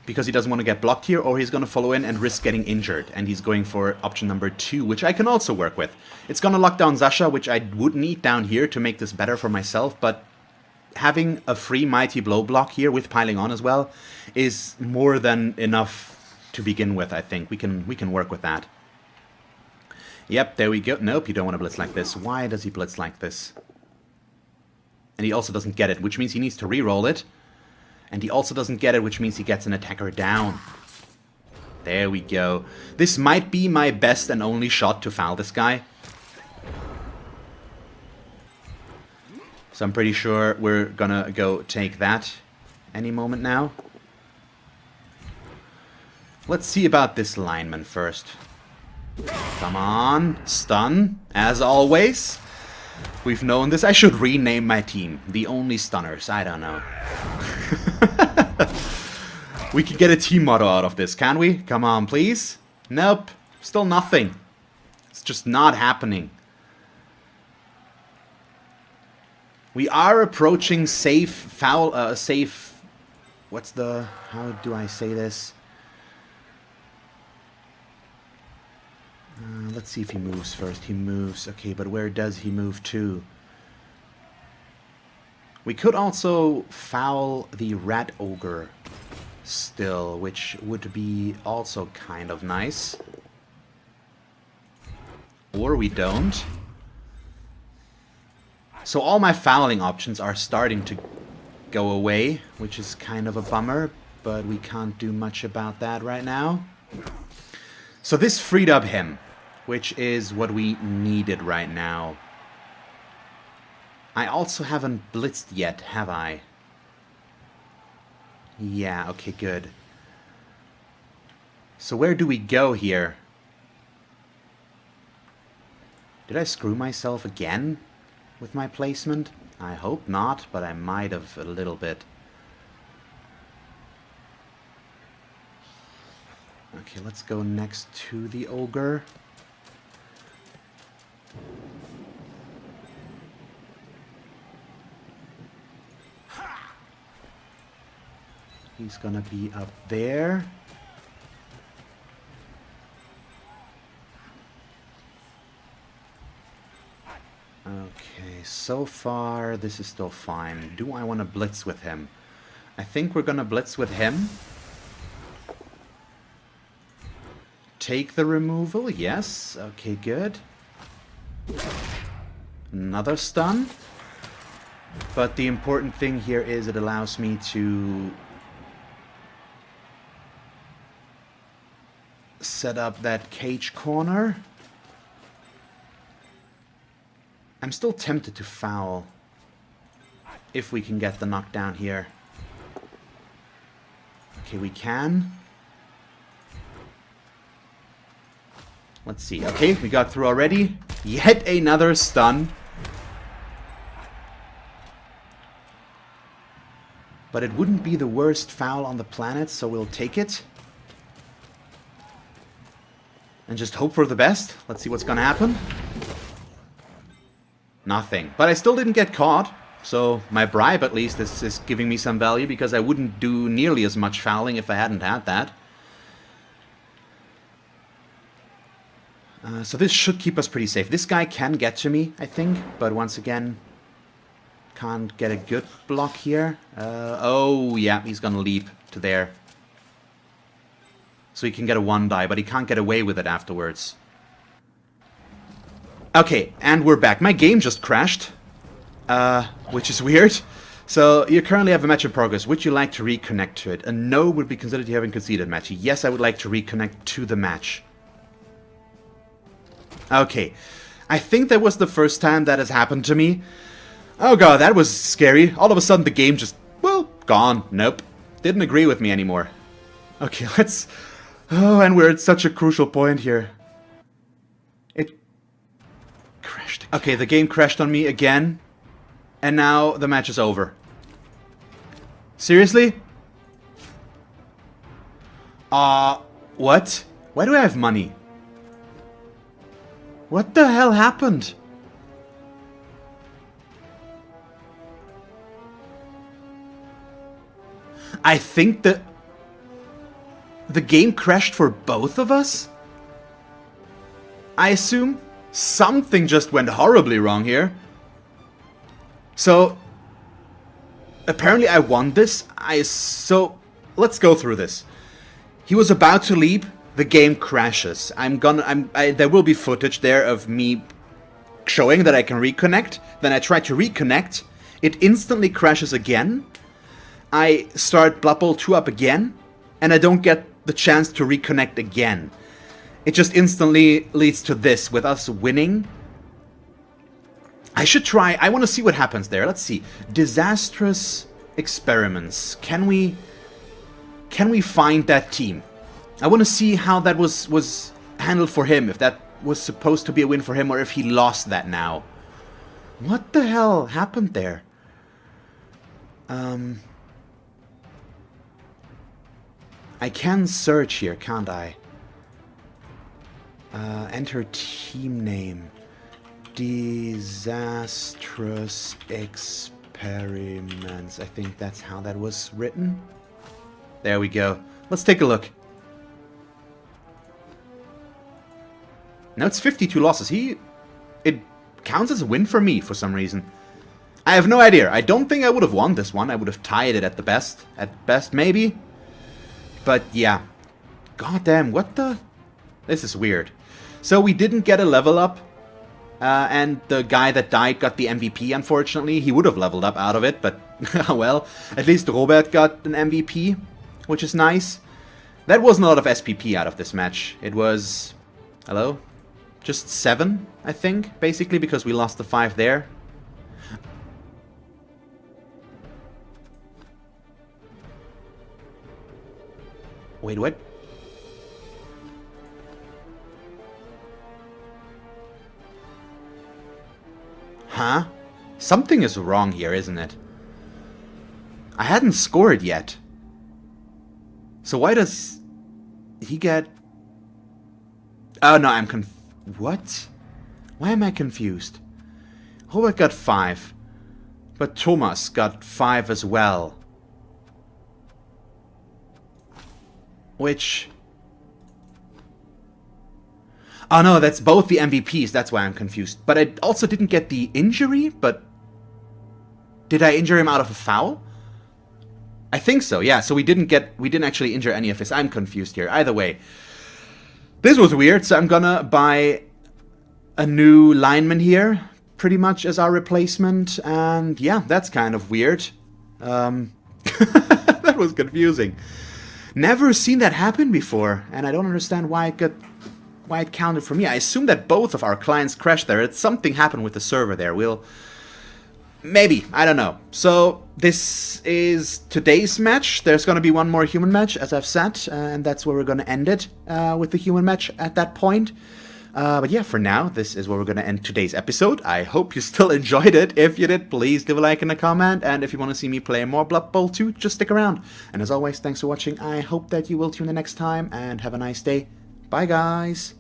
S1: because he doesn't want to get blocked here, or he's going to follow in and risk getting injured. And he's going for option number 2, which I can also work with. It's going to lock down Zasha, which I would need down here to make this better for myself, but... having a free Mighty Blow block here with piling on as well is more than enough to begin with, I think. We can work with that. Yep, there we go. Nope, you don't want to blitz like this. Why does he blitz like this? And he also doesn't get it, which means he needs to re-roll it. And he also doesn't get it, which means he gets an attacker down. There we go. This might be my best and only shot to foul this guy. So I'm pretty sure we're gonna go take that any moment now. Let's see about this lineman first. Come on, stun, as always. We've known this. I should rename my team. The Only Stunners. I don't know. We could get a team motto out of this, can we? Come on, please. Nope. Still nothing. It's just not happening. We are approaching safe, safe... What's the... How do I say this? Let's see if he moves first. He moves. Okay, but where does he move to? We could also foul the Rat Ogre still, which would be also kind of nice. Or we don't. So all my fouling options are starting to go away, which is kind of a bummer, but we can't do much about that right now. So this freed up him, which is what we needed right now. I also haven't blitzed yet, have I? Yeah, okay, good. So where do we go here? Did I screw myself again with my placement? I hope not, but I might have a little bit. Okay, let's go next to the ogre. He's gonna be up there. Okay, so far this is still fine. Do I want to blitz with him? I think we're gonna blitz with him. Take the removal, yes. Okay, good. Another stun. But the important thing here is it allows me to set up that cage corner. I'm still tempted to foul if we can get the knockdown here. Okay, we can. Let's see. Okay, we got through already. Yet another stun. But it wouldn't be the worst foul on the planet, so we'll take it. And just hope for the best. Let's see what's gonna happen. Nothing. But I still didn't get caught. So my bribe, at least, is giving me some value, because I wouldn't do nearly as much fouling if I hadn't had that. So this should keep us pretty safe. This guy can get to me, I think. But once again, can't get a good block here. Oh, yeah, he's gonna leap to there. So he can get a 1-die, but he can't get away with it afterwards. Okay, and we're back. My game just crashed, which is weird. So, you currently have a match in progress. Would you like to reconnect to it? A no would be considered you having conceded a match. Yes, I would like to reconnect to the match. Okay, I think that was the first time that has happened to me. Oh god, that was scary. All of a sudden the game just, well, gone. Nope. Didn't agree with me anymore. Okay, let's... Oh, and we're at such a crucial point here. It crashed again. Okay, the game crashed on me again. And now the match is over. Seriously? What? Why do I have money? What the hell happened? I think that the game crashed for both of us? I assume something just went horribly wrong here. So, apparently I won this. So, let's go through this. He was about to leap. The game crashes. There will be footage there of me showing that I can reconnect. Then I try to reconnect. It instantly crashes again. I start Blood Bowl 2 up again. And I don't get the chance to reconnect again. It just instantly leads to this, with us winning. I should try. I want to see what happens there. Let's see. Disastrous experiments. Can we find that team? I want to see how that was handled for him. If that was supposed to be a win for him, or if he lost that now. What the hell happened there? I can search here, can't I? Enter team name. Disastrous experiments. I think that's how that was written. There we go. Let's take a look. Now it's 52 losses. It counts as a win for me for some reason. I have no idea. I don't think I would have won this one. I would have tied it at the best. At best, maybe. But yeah. Goddamn, what the... This is weird. So we didn't get a level up. And the guy that died got the MVP, unfortunately. He would have leveled up out of it, but well. At least Robert got an MVP, which is nice. That wasn't a lot of SPP out of this match. It was... Hello? Just 7, I think, basically, because we lost the 5 there. Wait, what? Huh? Something is wrong here, isn't it? I hadn't scored yet. So why does he get... Oh, no, I'm What? Why am I confused? Robert got 5. But Thomas got 5 as well. Which... Oh no, that's both the MVPs, that's why I'm confused. But I also didn't get the injury, but... Did I injure him out of a foul? I think so, yeah, so we didn't actually injure any of his. I'm confused here. Either way. This was weird, so I'm gonna buy a new lineman here, pretty much as our replacement. And yeah, that's kind of weird. That was confusing. Never seen that happen before, and I don't understand why it counted for me. I assume that both of our clients crashed there. Something happened with the server there. Maybe, I don't know. So this is today's match. There's going to be one more human match, as I've said, and that's where we're going to end it with the human match at that point. But yeah, for now, this is where we're going to end today's episode. I hope you still enjoyed it. If you did, please leave a like and a comment. And if you want to see me play more Blood Bowl 2, just stick around. And as always, thanks for watching. I hope that you will tune in next time, and have a nice day. Bye, guys.